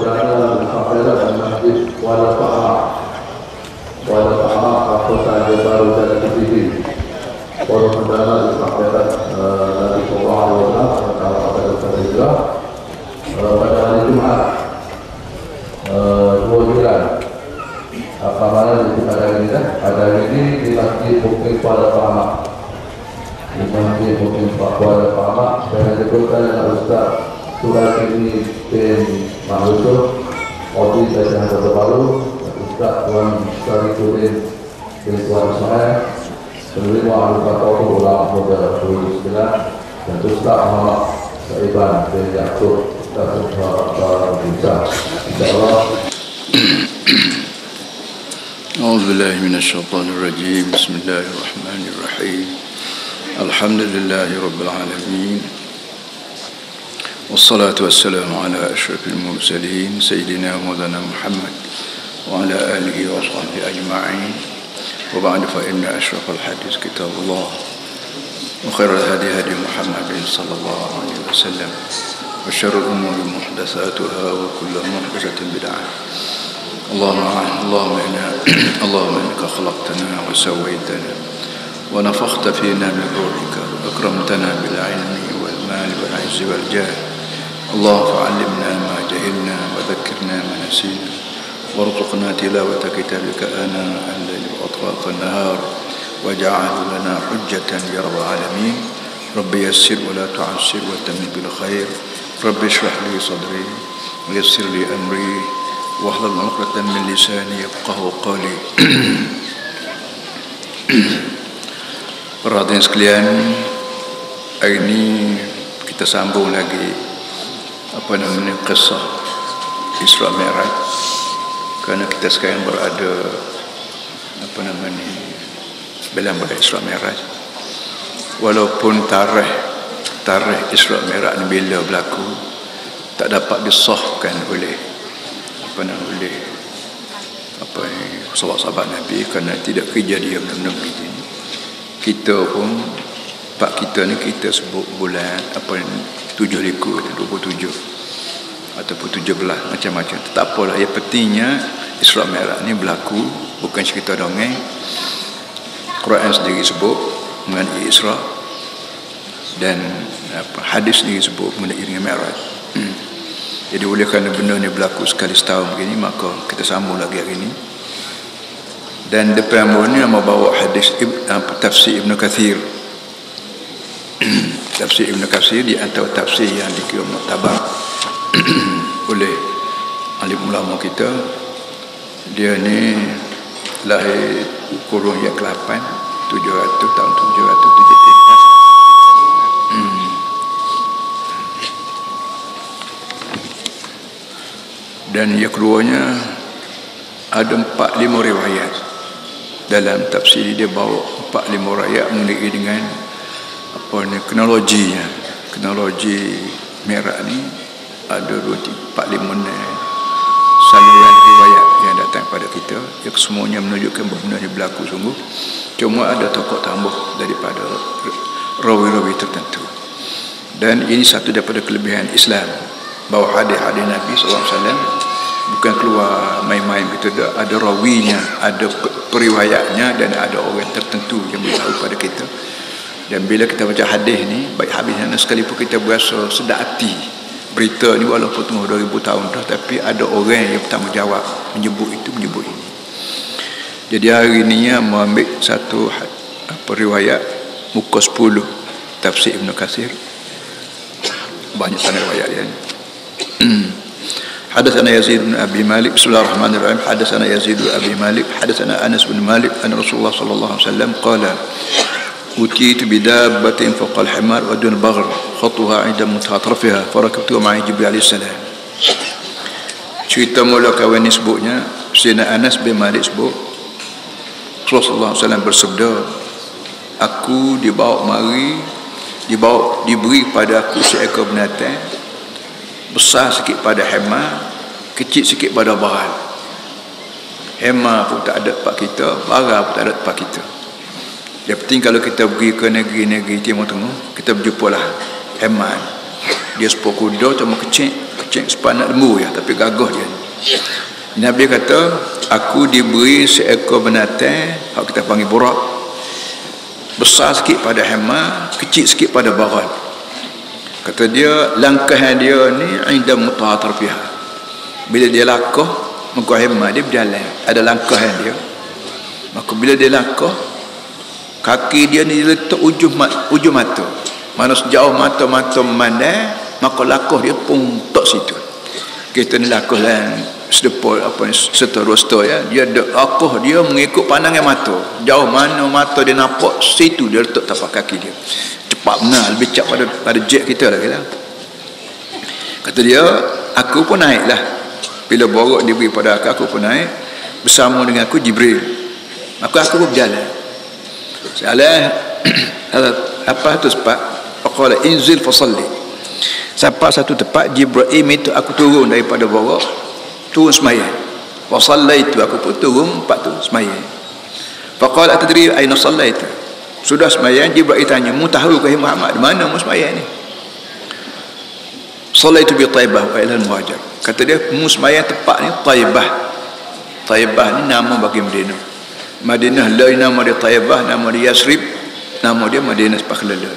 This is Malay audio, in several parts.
Jalan Al-Fatihah dan Masjid Wala Fa'ama Kota Jabaru dan Kepidi Pondok Pendana Al-Fatihah Nabi Sallallahu Alaihi Wasallam pada hari Jumat 2 bulan apa mana di pada hari ini di Masjid Bukit Wala Fa'ama di Masjid Bukit Wala Fa'ama saya disebutkan dengan Ustaz Suratini bin Mahusud Odi Bacahan Kota Baru Ustaz Tuan Syarikuddin bin Tuan Ismail penerima Al-Fatihah Ulama Muda 2009 dan Ustaz Muhammad Saiban bin Yaakob Ustaz Muhammad InsyaAllah. A'udzubillahi minasyaitonirrajim. Bismillahirrahmanirrahim. Alhamdulillahi Rabbil Alamin. Wassalatu wassalamu ala ashrafil mursalin Sayyidina Maulana Muhammad wa ala alihi wa sahbihi ajma'in. Wa ba'du fa inna ashrafal hadis kitabullah wa khairal hadi hadi Muhammadin sallallahu alaihi wasallam wa syarrul umuri muhdatsatuha wa kullu muhdatsatin bid'ah. Allahumma innaka khalaqtana wa sawwaytana wa nafakhta fina min ruhika wa akramtana bil 'ilmi wal mali wal 'izzi wal jah. اللهم فعلمنا ما جهلنا وذكرنا ما نسينا وارزقنا تلاوة كتابك آناء الليل وأطراف النهار واجعله لنا حجة يا رب العالمين. رب يسر ولا تعسر وتمم بالخير. رب اشرح لي صدري ويسر لي أمري واحلل عقدة من لساني يفقهوا قولي. Para hadirin sekalian, hari ini kita sambung lagi kisah Isra Mi'raj, kerana kita sekarang berada sebelum pada Isra Mi'raj. Walaupun tarikh Isra Mi'raj ni bila berlaku tak dapat disahkan oleh sahabat-sahabat Nabi, kerana tidak kejadian benar-benar begini. Kita pun kita sebut bulan 7 likur 27 ataupun 17 macam-macam. Tak apalah, yang pentingnya Isra Mi'raj ni berlaku, bukan cerita dongeng. Quran sendiri sebut mengenai Isra, dan hadis sendiri sebut mengenai Mi'raj. Jadi oleh kerana benda ni berlaku sekali setahun begini, maka kita sambung lagi hari ini. Dan depan ni bawa hadis tafsir Ibn Kathir. Tafsir Ibn Kathir di antara tafsir yang dikira muktabar oleh alim ulama kita. Dia ni lahir kurun yang ke-8 tahun 773. Dan yang keduanya ada 4-5 riwayat. Dalam tafsir dia bawa 4-5 riwayat mengenai dengan kronologi Mi'raj ni. Ada 2, 4, 5 saluran riwayat yang datang pada kita, yang semuanya menunjukkan bahawa benda ni berlaku sungguh. Cuma ada tokoh tambah daripada rawi-rawi tertentu. Dan ini satu daripada kelebihan Islam, bahawa hadis-hadis Nabi SAW bukan keluar main-main begitu. Ada rawinya, ada periwayatnya, dan ada orang tertentu yang beritahu pada kita. Dan bila kita baca hadis ni, baik hadis mana sekalipun kita berasa sedap hati, berita ni walaupun tunggu 2000 tahun dah, tapi ada orang yang bertanggungjawab menyebut itu, menyebut ini. Jadi hari ni mengambil satu riwayat muka 10 tafsir Ibn Kathir. Banyak sangat riwayat dia. Hadatsana Yazid bin Abi Malik. Bismillahirrahmanirrahim. Hadatsana Yazid bin Abi Malik, hadatsana Anas bin Malik anna Rasulullah sallallahu alaihi wasallam qala utiitu bidabbatin fawqa al-himar wa dun baghr khatuha 'inda mutatrafiha farakabtu ma'i Jibril alaihi salam. Cerita mula kawan ni sebutnya, Sayyidina Anas bin Malik sebut Rasulullah SAW bersabda, aku diberi pada aku seekor binatang besar sikit pada himar, kecil sikit pada baral. Himar pun tak ada tempat kita, baral pun tak ada tempat kita. Yang penting kalau kita pergi ke negeri-negeri Timur Tengah, kita berjumpalah himar. Dia sepuluh kuda cuma kecil kucing sepanak lembu ya, tapi gagah dia. Nabi kata, aku diberi seekor binatang yang kita panggil burak, besar sikit pada hema, kecil sikit pada barat. Kata dia, langkahan dia ni inda mutahatar pihak, bila dia lakah muka hema dia berjalan, ada langkahan dia. Maka bila dia lakah, kaki dia ni letak ujung mata, mana sejauh mata-mata memandang, maka lakah dia pun tak situ. Kita ni lakah lah sedepol apa ni seterus ya, dia ada lakah dia mengikut pandangan mata, jauh mana mata dia nampak situ dia letak tapak kaki dia. Cepat benar, lebih cepat pada jet kita lah kita. Kata dia, aku pun naik lah, bila borok diberi pada aku pun naik bersama dengan aku Jibril. Maka aku pun berjalan apa tu sebab faqala inzil fasalli. Sampai satu tempat Jibril itu aku turun daripada borok, turun sembahyang. Wa sallaitu, aku pun turun tempat tu sembahyang. Faqala atadri aina sallaitu. Sudah sembahyang, Jibril tanya, mu tahu ke Muhammad di mana mu sembahyang ni? Sallaitu bi Taibah wa ila al-Muhajir. Kata dia, mu sembahyang tempat ni Taibah. Taibah ni nama bagi Madinah. Madinah lain nama dia Taibah, nama dia Yasrib, nama dia Madinah sepakhlala.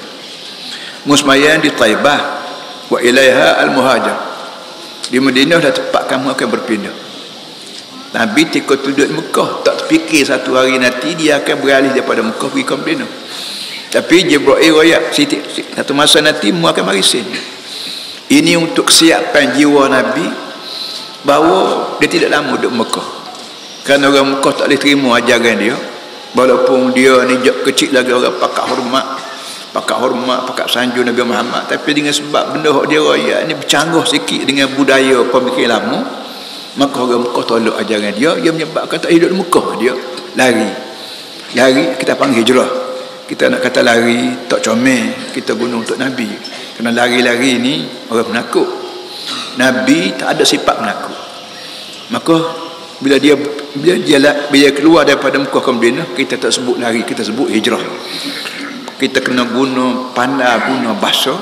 Mu sembahyang di Taibah wa ilaiha al-Muhajir. Di Madinah dah tempat kamu akan berpindah. Nabi ketika duduk di Mekah tak terfikir satu hari nanti dia akan beralih daripada Mekah pergi ke Madinah. Tapi Jibril royak satu masa nanti mu akan mari sini. Ini untuk kesiapan jiwa Nabi bahawa dia tidak lama duduk Mekah. Kerana orang Mekah tak boleh terima ajaran dia, walaupun dia ni kecil lagi orang pakat hormat, pakat sanjung Nabi Muhammad, tapi dengan sebab benda dia royak ni bercanggah sikit dengan budaya pemikiran lama, maka orang Mekah tolak ajaran dia menyebabkan tak hidup di Mekah. Dia lari, kita panggil hijrah. Kita nak kata lari tak comel, kita guna untuk Nabi. Kerana lari-lari ni orang menakut. Nabi tak ada sifat menakut. Maka bila dia keluar daripada Mekah ke Madinah, kita tak sebut lari, kita sebut hijrah. Kita kena guna bahasa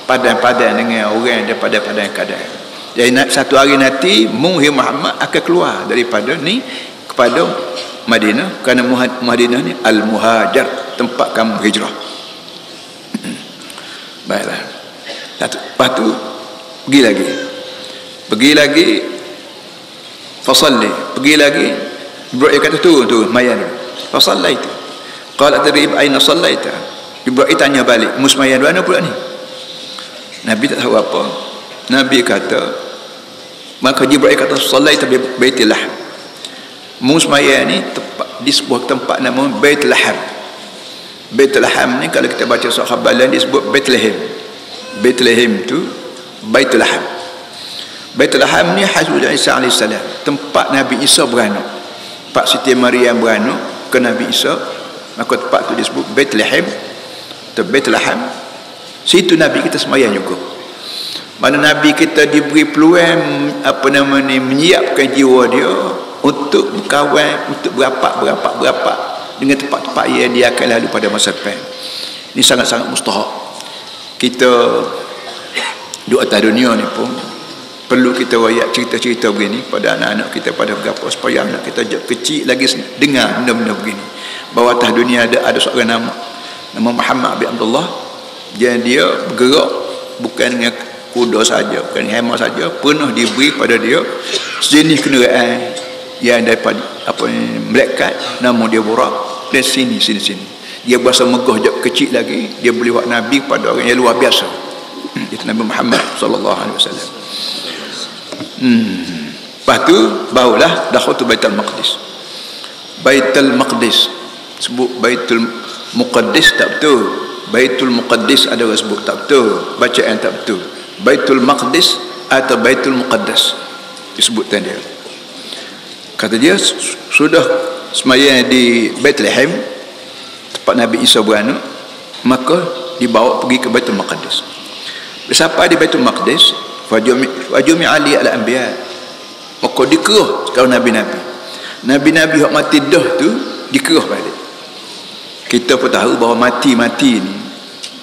padan-padan dengan orang daripada padan keadaan. Jadi satu hari nanti Muhammad akan keluar daripada ni kepada Madinah, kerana Madinah ni al-Muhajir, tempat kamu hijrah. Baiklah. Lepas tu pergi lagi fasalli, pergi lagi. Jibril kata turun mayan fasallaitu. Qala tadri aina sallaita. Jibril tanya balik, musmayan mana pula ni? Nabi tak tahu apa. Nabi kata, maka Jibril kata sallaita bi Baitul Laham. Musmayan ni tempat di sebuah tempat nama Baitul Laham. Baitul Laham ni kalau kita baca surah Al-Balan disebut Bethlehem. Bethlehem tu Baitul Laham. Baitul Laham ni Hazul Isa AS, tempat Nabi Isa beranak. Pak Siti Maryam beranak ke Nabi Isa, maka tempat tu disebut Bethlehem atau Baitul Laham. Situ Nabi kita sembahyang juga. Mana Nabi kita diberi peluang menyiapkan jiwa dia untuk berkawan, untuk berapak dengan tempat-tempat yang dia akan lalu pada masa depan. Ini sangat-sangat mustahak. Kita duduk atas dunia ni pun perlu kita wayak cerita-cerita begini pada anak-anak kita, pada berapa, supaya anak kita kecil lagi dengar benda-benda begini. Bahawa atas dunia ada seorang nama Muhammad bin Abdullah, dan dia bergerak bukan dengan kuda saja, bukan dengan hema saja, pernah diberi pada dia sejenis kenderaan yang daripada melekat, nama dia burak. Dan sini dia berasa megah jak kecil lagi, dia boleh buat Nabi pada orang yang luar biasa. Itu Nabi Muhammad sallallahu alaihi wasallam. Lepas tu barulah dakhul Baitul Maqdis. Baitul Maqdis sebut Baitul Muqaddis tak betul. Baitul Muqaddis ada orang sebut tak betul, bacaan tak betul. Baitul Maqdis atau Baitul Muqaddas disebutkan dia. Kata dia sudah sembahyang di Bethlehem, tempat Nabi Isa beranak, maka dibawa pergi ke Baitul Maqdis. Sampai di Baitul Maqdis, wajumi ali al-anbiya, maka dikerah kalau Nabi-Nabi yang mati dah tu dikerah balik. Kita pun tahu bahawa mati ni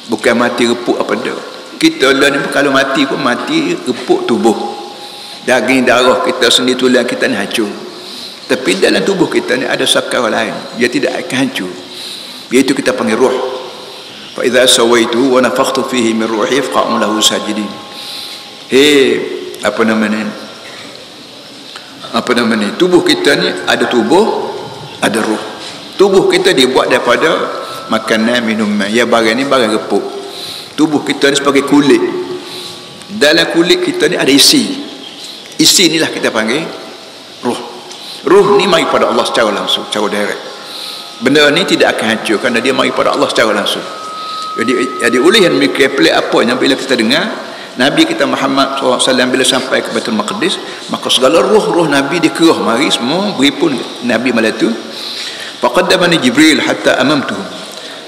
bukan mati repuk apa dah. Kita lah ni kalau mati pun mati repuk tubuh, Daging darah kita, sendi tulang kita ni hancur. Tapi dalam tubuh kita ni ada sakar lain, dia tidak akan hancur, iaitu kita panggil ruh. Fa idza sawaituhu wa nafakhtu fihi min ruhi faqa'u lahu sajidin. Apa namanya, tubuh kita ni ada tubuh, ada ruh. Tubuh kita dibuat daripada makanan, minuman. Ya, barang ni barang repuk. Tubuh kita ni sebagai kulit. Dalam kulit kita ni ada isi. Isi inilah kita panggil ruh. Ruh ni mari pada Allah secara langsung, secara direct. Benda ni tidak akan hancur kerana dia mari pada Allah secara langsung. Jadi oleh yang demikian pelik apa yang bila kita dengar Nabi kita Muhammad SAW bila sampai ke Baitul Maqdis, maka segala ruh-ruh Nabi dikerah mari semua beri pun Nabi malam tu. Faqaddamani Jibril hatta amamtuhu.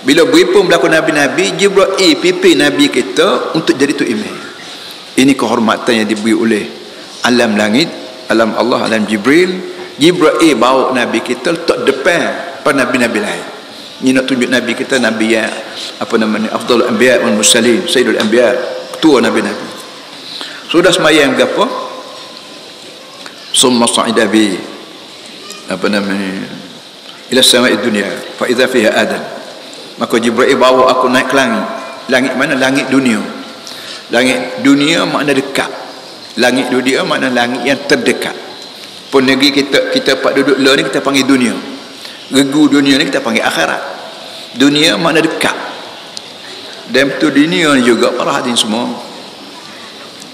Bila beri pun berlaku Nabi-Nabi, Jibril pipi Nabi kita untuk jadi tu imam. Ini kehormatan yang diberi oleh alam langit, alam Allah, alam Jibril. Jibril bawa Nabi kita letak depan pada Nabi-Nabi lain. Ini nak tunjuk Nabi kita Nabi yang afdalul anbiya wal mursalin, sayyidul anbiya, ketua Nabi-Nabi. Sudah semayang berapa? Summa sa'ida bi ila sama'i dunya fa idza fiha Adam. Maka Jibril bawa aku naik ke langit. Langit mana? Langit dunia. Langit dunia makna dekat. Langit dunia makna langit yang terdekat. Pun negeri kita pak duduk lah ni kita panggil dunia. Regu dunia ni kita panggil akhirat. Dunia makna dekat. Dan betul dunia ni juga para hadirin semua,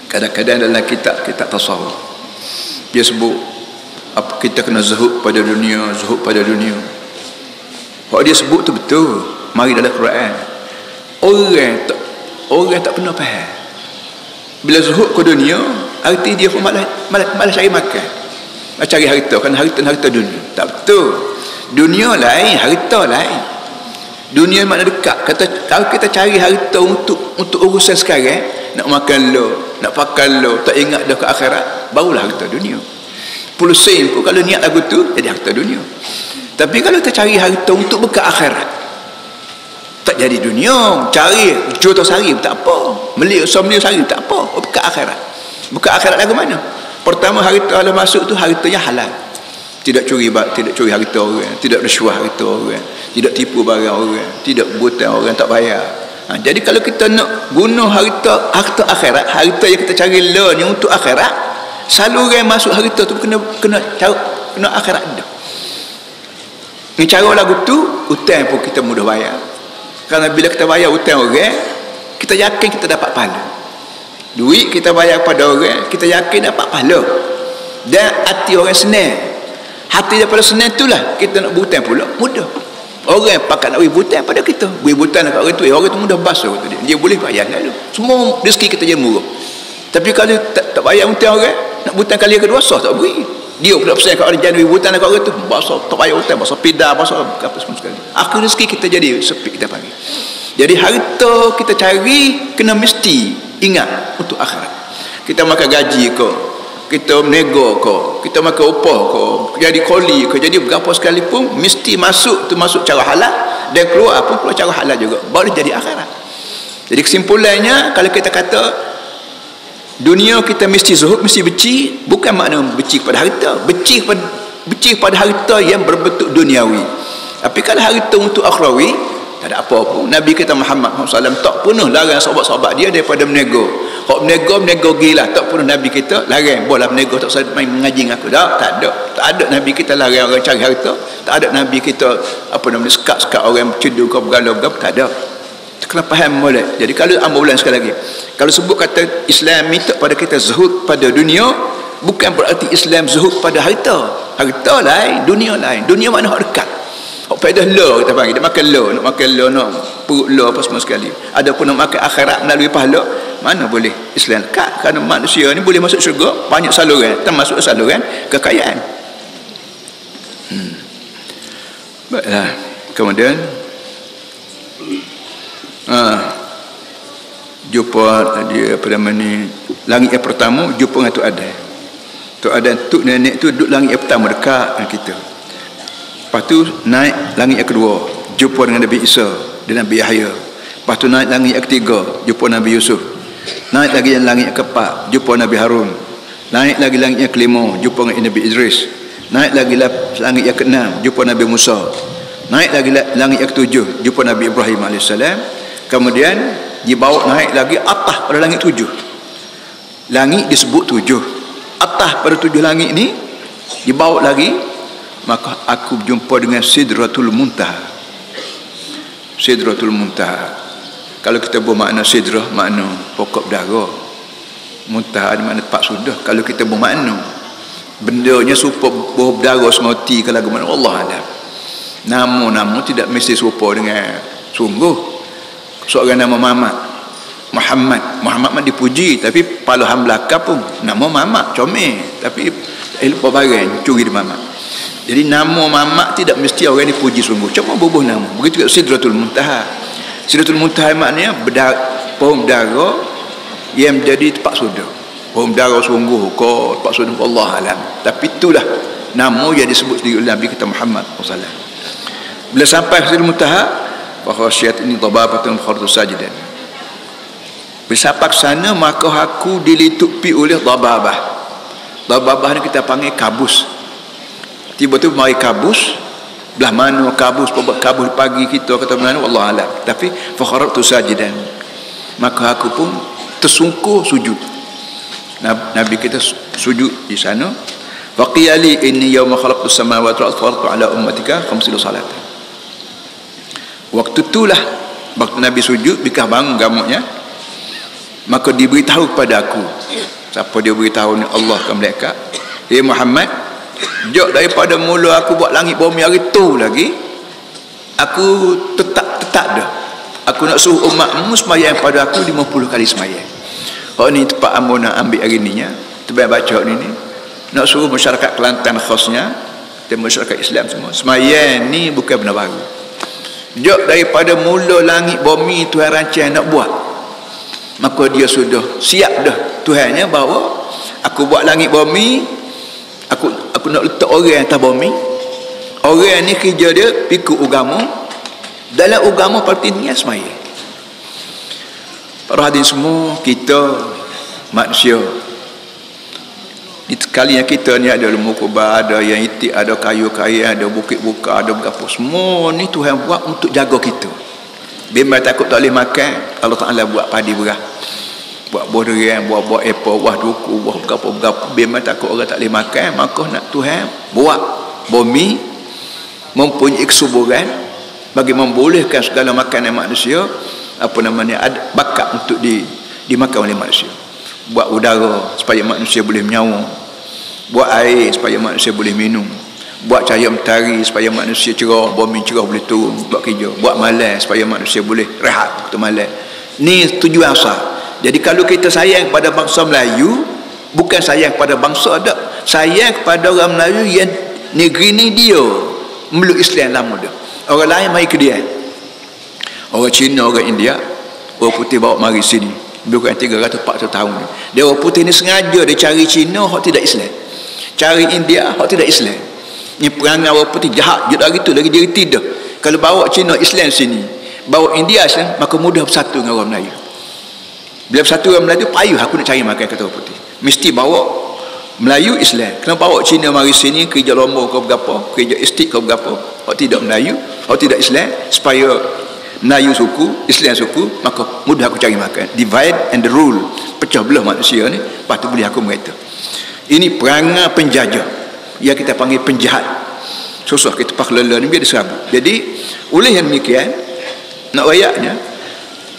kadang-kadang dalam kitab tasawuf dia sebut apa kita kena zuhud pada dunia, zuhud pada dunia. Kalau dia sebut tu betul, mari dalam Quran. Orang tak pernah faham. Bila zuhud ke dunia, arti dia pun malas cari makan, cari harta, kan harta dunia. Tak betul. Dunia lain, harta lain. Dunia makna dekat. Kalau kita cari harta untuk urusan sekarang, nak makan lo, nak pakai lo, tak ingat dah ke akhirat, barulah harta dunia. Pulusin pun kalau niat lagu tu jadi harta dunia. Tapi kalau kita cari harta untuk bekal akhirat, tak jadi dunia. Cari juta sehari tak apa, beli sembilan sehari tak apa, bekal akhirat. Bekal akhirat lagu mana? Pertama, harta kalau masuk tu hartanya halal. Tidak curi harta orang, tidak rasuah harta orang, tidak tipu barang orang, tidak berhutang orang tak bayar. Jadi kalau kita nak guna harta akhirat, harta yang kita cari lah ni untuk akhirat, saluran masuk harta tu kena akhirat dah. Ni cara lagu tu, hutang pun kita mudah bayar. Kerana bila kita bayar hutang orang, kita yakin kita dapat pahala. Duit kita bayar pada orang, kita yakin dapat pahala. Dan hati orang senang. Hati daripada senang itulah kita nak berhutang pula mudah. Orang pakat nak beri hutang pada kita, beri hutang dekat orang tu, orang tu mudah basuh kata dia boleh bayar lalu. Semua rezeki kita je murah. Tapi kalau tak bayar hutang orang, nak hutang kali kedua sah tak beri. Dia pula pesan kat orang jangan beri hutang dekat orang tu, basuh tak bayar hutang, basuh pindah, basuh apa semua sekali. Akhir rezeki kita jadi sepi kita panggil. Jadi harta kita cari kena mesti ingat untuk akhirat. Kita makan gaji ke, kita menego ke, kita makan upah ke, jadi koli ke, jadi berapa sekalipun mesti masuk cara halal dan keluar pun keluar cara halal juga, baru jadi akhirat. Jadi kesimpulannya, kalau kita kata dunia kita mesti zuhud, mesti benci, bukan makna benci kepada harta, benci pada harta yang berbentuk duniawi. Tapi kalau harta untuk akhrawi, tak ada apa pun. Nabi kita Muhammad SAW tak pernah larang sahabat-sahabat dia daripada menego. Kalau menego gila, tak pernah Nabi kita larang, boleh menego, tak usah main mengaji dengan aku. Tak ada Nabi kita larang orang cari harta. Tak ada Nabi kita sekat-sekat orang cedu ke bergalau, tak ada. Kena faham boleh. Jadi kalau ambulan sekali lagi, kalau sebut kata Islam minta pada kita zuhud pada dunia, bukan berarti Islam zuhud pada harta. Harta lain, dunia lain. Dunia mana hak dekat. Hak faedah lo kita panggil, dia makan lo, nak makan lo, nak perut lo apa semua sekali. Ada pun nak makan akhirat melalui pahala, mana boleh Islam dekat. Kerana manusia ni boleh masuk syurga banyak saluran, termasuk saluran kekayaan. Baiklah. Kemudian jumpa dia langit yang pertama, jumpa dengan Tok Adam. Tok Adam, tok nenek tu duduk langit yang pertama dekat dengan kita. Lepas tu naik langit yang kedua, jumpa dengan Nabi Isa dan Nabi Yahya. Lepas tu naik langit yang ketiga, jumpa Nabi Yusuf. Naik lagi yang langit yang keempat, jumpa Nabi Harun. Naik lagi langit yang kelima, jumpa dengan Nabi Idris. Naik lagi langit yang keenam, jumpa Nabi Musa. Naik lagi langit yang ketujuh, jumpa Nabi Ibrahim AS. Kemudian dibawa naik lagi atas pada langit 7. Langit disebut 7. Atas pada 7 langit ni dibawa lagi, maka aku berjumpa dengan Sidratul Muntaha. Sidratul Muntaha, kalau kita bermakna sidrah, makna pokok berdarah. Muntaha di mana tempat sudah. Kalau kita bermakna bendanya serupa buah berdarah semoti, kalau mana Allah alam. Nama-nama tidak mesti serupa dengan sungguh. Seorang nama Muhammad dipuji, tapi palahan belakang pun nama Muhammad comel, tapi lupa barang curi di Muhammad. Jadi nama Muhammad tidak mesti orang dipuji sungguh, cuma bubuh nama. Begitu juga Sidratul Muntaha. Sidratul Muntaha maknanya pohon berdarah yang menjadi tempat sudah. Pohon berdarah sungguh ke tempat sudah, Allah alam. Tapi itulah nama yang disebut oleh Nabi kita Muhammad SAW. Bila sampai ke Sidratul Muntaha, fakhasyiat ini tababatun khartus sajidan. Bila sampai ke sana, maka aku dilitupi oleh tababah. Tababah ni kita panggil kabus. Tiba-tiba mari kabus. Belah mana kabus pagi kita kata mana Allah alam. Tapi fakhartus sajidan, maka aku pun tersungkur sujud. Nabi kita sujud di sana. Faqiyali inni yawma khalaqtus samawati wal ardi faratu ala ummatika khamsil salat. Waktu itulah waktu Nabi sujud, bikah bangun gamuknya, maka diberitahu kepada aku. Siapa dia beritahu ni? Allah ke malaikat. Ya Muhammad, jauh daripada mula aku buat langit bumi hari tu lagi, aku tetap dah. Aku nak suruh umatmu sembahyang pada aku 50 kali sembahyang. Oh ni tempat ambo nak ambil hari ni nya. Terbaik baca ni. Nak suruh masyarakat Kelantan khasnya dan masyarakat Islam semua, sembahyang ni bukan benda baru. Jauh daripada mula langit bumi Tuhan rancang nak buat, maka dia sudah siap dah Tuhannya bahawa aku buat langit bumi, aku nak letak orang atas bumi. Orang ni kerja dia pikul agama. Dalam agama pentingnya semaya. Para hadirin semua, kita manusia sekali yang kita ni ada lembu kubah, ada yang itik, ada kayu-kayu, ada bukit buka, ada berapa, semua ni Tuhan buat untuk jaga kita. Bimbang takut tak boleh makan, Allah Ta'ala buat padi berah, buat buah durian, buah apple, buah duku, buah berapa. Bimbang takut orang tak boleh makan, maka nak Tuhan buat bumi mempunyai kesuburan bagi membolehkan segala makanan manusia ada bakat untuk dimakan oleh manusia. Buat udara supaya manusia boleh menyawa, buat air supaya manusia boleh minum, buat cahaya mentari supaya manusia cerah, bumi cerah boleh turun buat kerja, buat malam supaya manusia boleh rehat waktu malam. Ni tujuan asal. Jadi kalau kita sayang kepada bangsa Melayu, bukan sayang kepada bangsa ada, sayang kepada orang Melayu yang negeri ni dia meluk Islam lama dah. Orang lain mari ke dia. Orang Cina, orang India, orang putih bawa mari sini. Bukan 300-400 tahun ni. Dia orang putih ni sengaja dia cari Cina hak tidak Islam, cari India hak tidak Islam. Ni perangai orang putih jahat je dari tu lagi dia tidak. Kalau bawa Cina Islam sini, bawa India Islam, maka mudah bersatu dengan orang Melayu. Bila bersatu dengan Melayu, payuh aku nak cari makan kata orang putih. Mesti bawa Melayu Islam. Kena bawa Cina mari sini kerja lomba ke berapa, kerja estate ke berapa, hak tidak Melayu, hak tidak Islam, supaya Melayu suku, Islam suku, maka mudah aku cari makan. Divide and rule, pecah belah manusia ni, lepas tu boleh aku mereka. Ini perangai penjajah yang kita panggil penjahat. Susah kita pak lelah ni biar diserabut. Jadi oleh yang demikian, nak rayaknya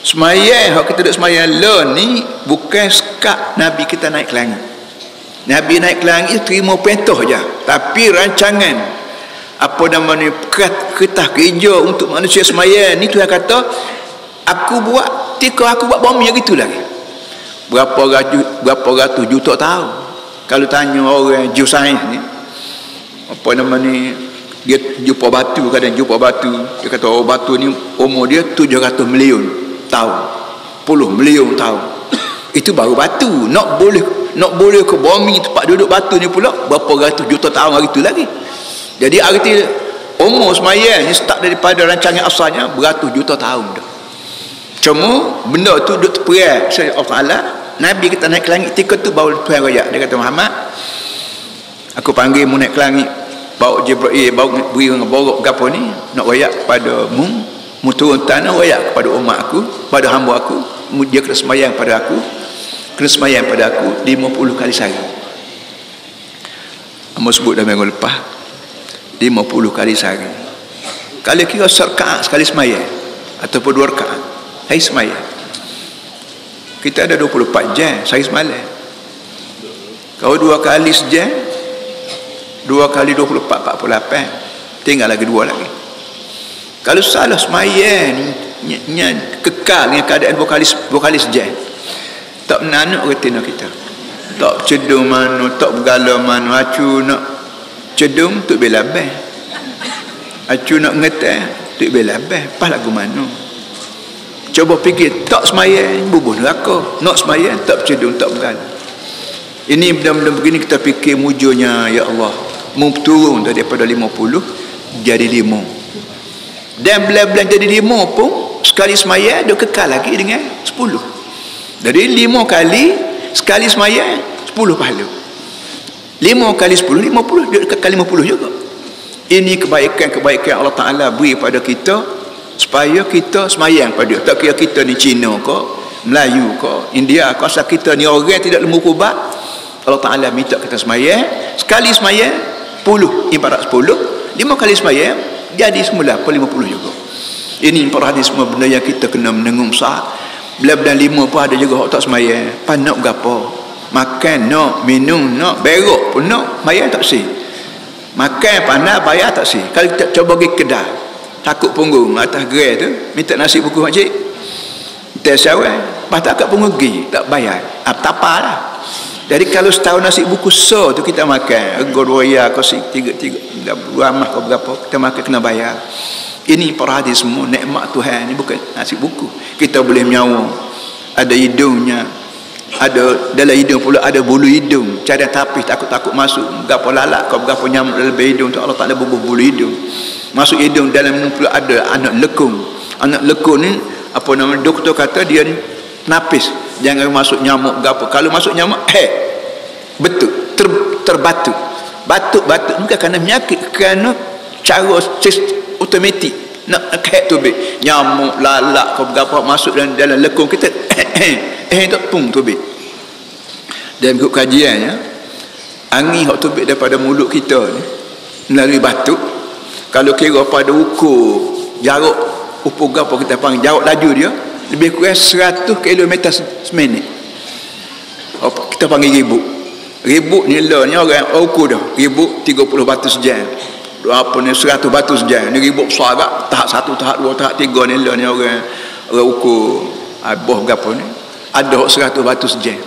semayang, hak kita duk semayang le ni bukan sekat Nabi kita naik ke langit. Nabi naik ke langit terima perintah je, tapi rancangan apa nama ni kertas kerja untuk manusia semayang ni Tuhan kata aku buat tika aku buat bumi yang gitu lagi. Berapa ratus juta tahun. Kalau tanya orang geosains ni, apa nama ni, dia jumpa batu, kadang jumpa batu, dia kata oh batu ni umur dia 700 million tahun, 10 million tahun. Itu baru batu. Nak boleh ke bumi tempat duduk batu ni pula berapa ratus juta tahun hari tu lagi. Jadi arti umur semayang ni start daripada rancangan asalnya beratus juta tahun dah. Cuma benda tu duduk terperat Allah Ta'ala Nabi kita naik ke langit ketika tu baru Tuhan royak. Dia kata, Muhammad, aku panggil mu naik ke langit, bawa Jibril, bawa beri dengan borok gapo ni, nak royak pada mu turun tanah royak kepada umat aku, pada hamba aku, dia kena semayang pada aku, 50 kali sehari. Amba sebut dah minggu lepas, 50 kali sehari. Kalau kira serkaat sekali semayang ataupun 2 rakaat hari semayang, kita ada 24 jam sehari semalam. Kalau 2 kali sejam, 2 kali 24, 48, tinggal lagi 2 lagi. Kalau salah semayang kekal dengan keadaan 2 kali sejam, tak menanuk retina kita, tak cedung mana, tak bergala mana. Acu nak cedung tu bela beh, acu nak ngeteh tu bela beh, pas lagu mana. Coba fikir, tak semayang bubuh neraka, nak semayang tak cedung, tak bergala. Ini benda-benda begini kita fikir mujurnya, ya Allah, mu turun daripada 50 jadi 5, dan bila jadi 5 pun sekali semayang dia kekal lagi dengan 10. Jadi 5 kali sekali semayang 10 pahala. 5 kali 10, 50, dia kekal 50 juga. Ini kebaikan Allah Ta'ala beri pada kita supaya kita semayang pada dia. Tak kira kita ni Cina ke, Melayu ke, India ke, asal kita ni orang tidak lembu kubat, Allah Ta'ala minta kita semayang. Sekali semayang 10 ibarat 10, 5 kali semayang jadi semula 50 juga. Ini para hadis semua benda yang kita kena menengung sah. Bila-bila 5 pun ada juga orang tak semayang. Panak gapo, makan nak, minum nak, berok pun nak, bayar tak sih. Makan panas bayar tak sih. Kalau kita coba pergi kedai, takut punggung atas gerai tu, minta nasi buku makcik, minta syawal, lepas tak kat punggung pergi, tak bayar, tak apa lah. Jadi kalau setahun nasi buku tu kita makan, rego 2 ya kau si 3 ramah kau berapa, kita makan kena bayar. Ini para hadis semua nikmat Tuhan. Ini bukan nasi buku. Kita boleh menyawa, ada hidungnya, ada dalam hidung pula ada bulu hidung, cadang tapis takut-takut masuk, gapo lalak kau gapo nyamuk dalam hidung tu, Allah Taala bubuh bulu hidung masuk hidung. Dalam hidung pula ada anak lekung. Anak lekung ni apa nama, doktor kata dia ni napis, jangan masuk nyamuk gapo. Kalau masuk nyamuk betul terbatuk. Batuk-batuk bukan kerana penyakit, kerana cara automatik nak kek tu nyamuk lalak kau berapa masuk dalam lekung kita tak pung tu dan ikut kajiannya, angin hak tu daripada mulut kita ni melalui batuk, kalau kira pada ukur jarak ukur apa kita panggil jarak laju dia lebih kurang 100 km seminit, kita panggil ribu ni lah ni orang ukur dah ribu 30 batu sejam, apa ni 100 batu sejam ni ribu besar agak, tahap 1, tahap 2, tahap 3 ni lah ni orang ukur boh berapa ni ada 100 batu sejam.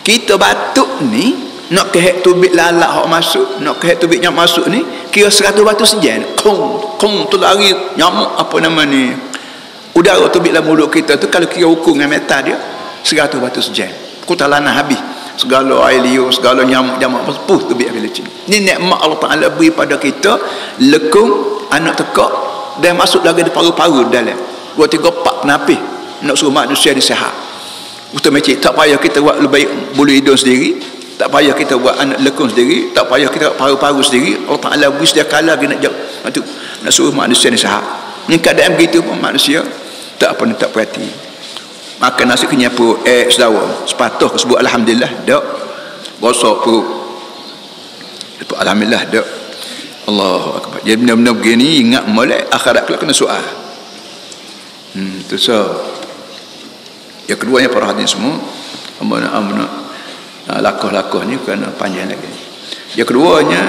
Kita batuk ni nak kehek tubik lalak hak masuk, nak kehek tubik nyamuk masuk ni kira 100 batu sejam, kong tu lari nyamuk apa nama ni, udara tubik dalam mulut kita tu kalau kira ukur dengan metal dia 100 batu sejam, kota lanah habis segala air liur, segala nyamuk-nyamuk puh tu biar lecin. Ni nikmat Allah Taala beri pada kita, lekung anak tekak dan masuk lagi di paru-paru dalam 2, 3, 4 penapis nak suruh manusia ni sihat. Automatik, tak payah kita buat lebih bulu hidung sendiri, tak payah kita buat anak lekung sendiri, tak payah kita buat paru-paru sendiri. Allah Taala beri sedia kala nak suruh manusia ni sihat. Ni keadaan begitu pun manusia tak perhati. Makan nasi kenyap perut, sedawa sepatah ke sebut alhamdulillah dak, gosok perut alhamdulillah dak. Allahu akbar. Jadi benda-benda begini ingat molek akhirat kelak kena soal. Tu so yang keduanya para hadirin semua, amana lakoh-lakoh ni kerana panjang lagi. Yang keduanya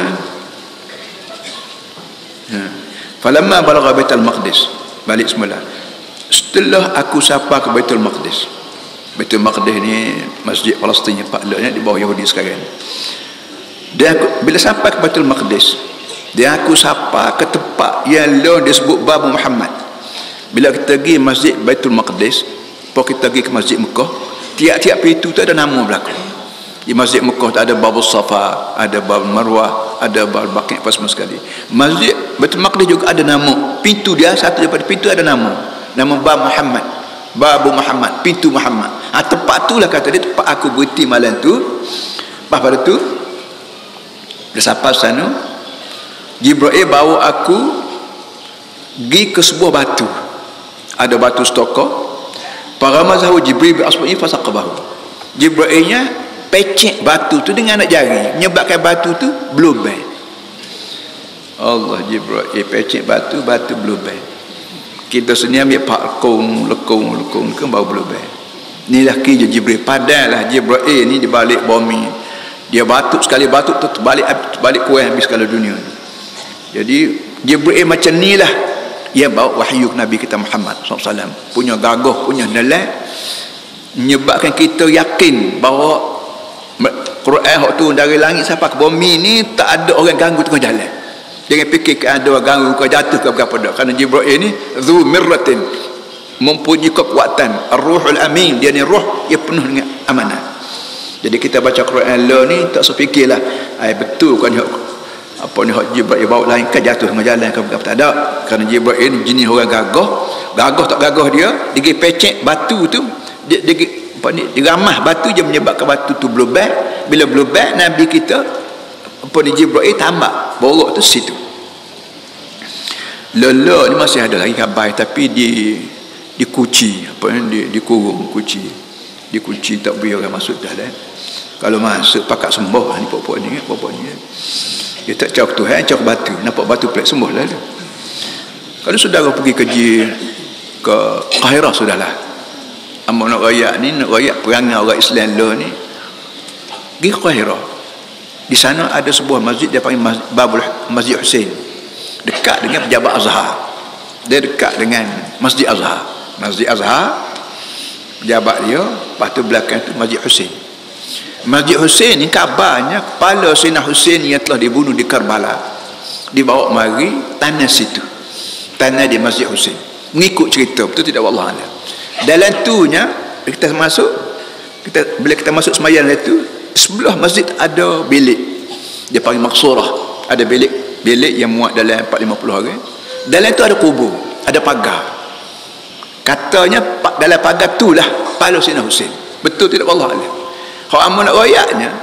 falamma balagha baitul maqdis, balik semula setelah aku sapa ke Baitul Maqdis. Baitul Maqdis ni masjid Palestin yang paklanya di bawah Yahudi sekarang. Dia bila sampai ke Baitul Maqdis, dia aku sapa ke tempat yang lain disebut Bab Muhammad. Bila kita pergi masjid Baitul Maqdis, kalau kita pergi ke masjid Mekah, tiap-tiap pintu tu ada nama belakang. Di masjid Mekah tu ada Babul Safa, ada Bab Marwah, ada Bab Baqi', apa semua sekali. Masjid Baitul Maqdis juga ada nama. Pintu dia satu daripada pintu ada nama Bab Muhammad. Babu Muhammad, pintu Muhammad. Tempat tu lah kata dia, tempat aku berhenti malam tu. Lepas pada tu dia sampai sana, Jibril bawa aku pergi ke sebuah batu. Ada batu stokor. Para mazhabu Jibril bi asbu'i fasaqabahu. Jibrilnya pecek batu tu dengan anak jari, menyebabkan batu tu berlubang. Allah, Jibril pecek batu berlubang. Kita sini ambil lekung ke bau berlubang. Inilah kerja Jibril. Padahal Jibril ni di balik bumi. Dia batuk sekali, batuk tu balik kuih habis segala dunia. Jadi Jibril macam ni lah, ia bawa wahyu Nabi kita Muhammad SAW, punya gagah, punya nilai, menyebabkan kita yakin bahawa Quran hak turun dari langit sampai ke bumi ni tak ada orang ganggu tengah jalan. Jangan fikir ada orang ganggu kau jatuh ke berapa dah. Kerana Jibril ni zu mirratin, mempunyai kekuatan, ar-ruhul amin. Dia ni roh, dia penuh dengan amanah. Jadi kita baca Quran lah ni tak sefikirlah betul kan apa ni hak Jibril bawa lain kan jatuh tengah jalan ke berapa, tak ada. Kerana Jibril ni jenis orang gagah tak gagah dia pecek batu tu, dia ramah batu, dia menyebabkan batu tu berlubang. Bila berlubang, Nabi kita Jibril tambak borok tu situ. Lala ni masih ada lagi kabar, tapi dikunci, dikurung dikunci, tak boleh orang masuk dalam. Kalau masuk pakat sembuh ni pokok ni dia tak cakap Tuhan, cakap batu, nampak batu pelik sembuh lah. Kalau saudara pergi kerja ke Kahirah, sudahlah. Amak nak rakyat perangai orang Islam lah ni, pergi ke Kahirah. Di sana ada sebuah masjid, dia panggil Masjid Hussein, dekat dengan Pejabat Azhar. Dia dekat dengan Masjid Azhar. Masjid Azhar, pejabat dia, lepas tu belakang tu Masjid Hussein. Masjid Hussein ni kabarnya kepala Sayyidina Hussein yang telah dibunuh di Karbala dibawa mari tanah situ, tanah di Masjid Hussein, mengikut cerita, betul tidak wallah alam. Dalam tunya bila kita masuk sembahyang itu, sebelah masjid ada bilik, dia panggil maksurah. Ada bilik yang muat dalam 450 orang. Dalam tu ada kubur, ada pagar. Katanya dalam pagar tu lah kepala Sayyidina Hussein. Betul tidak wallah alam. Hak amun nak royaknya,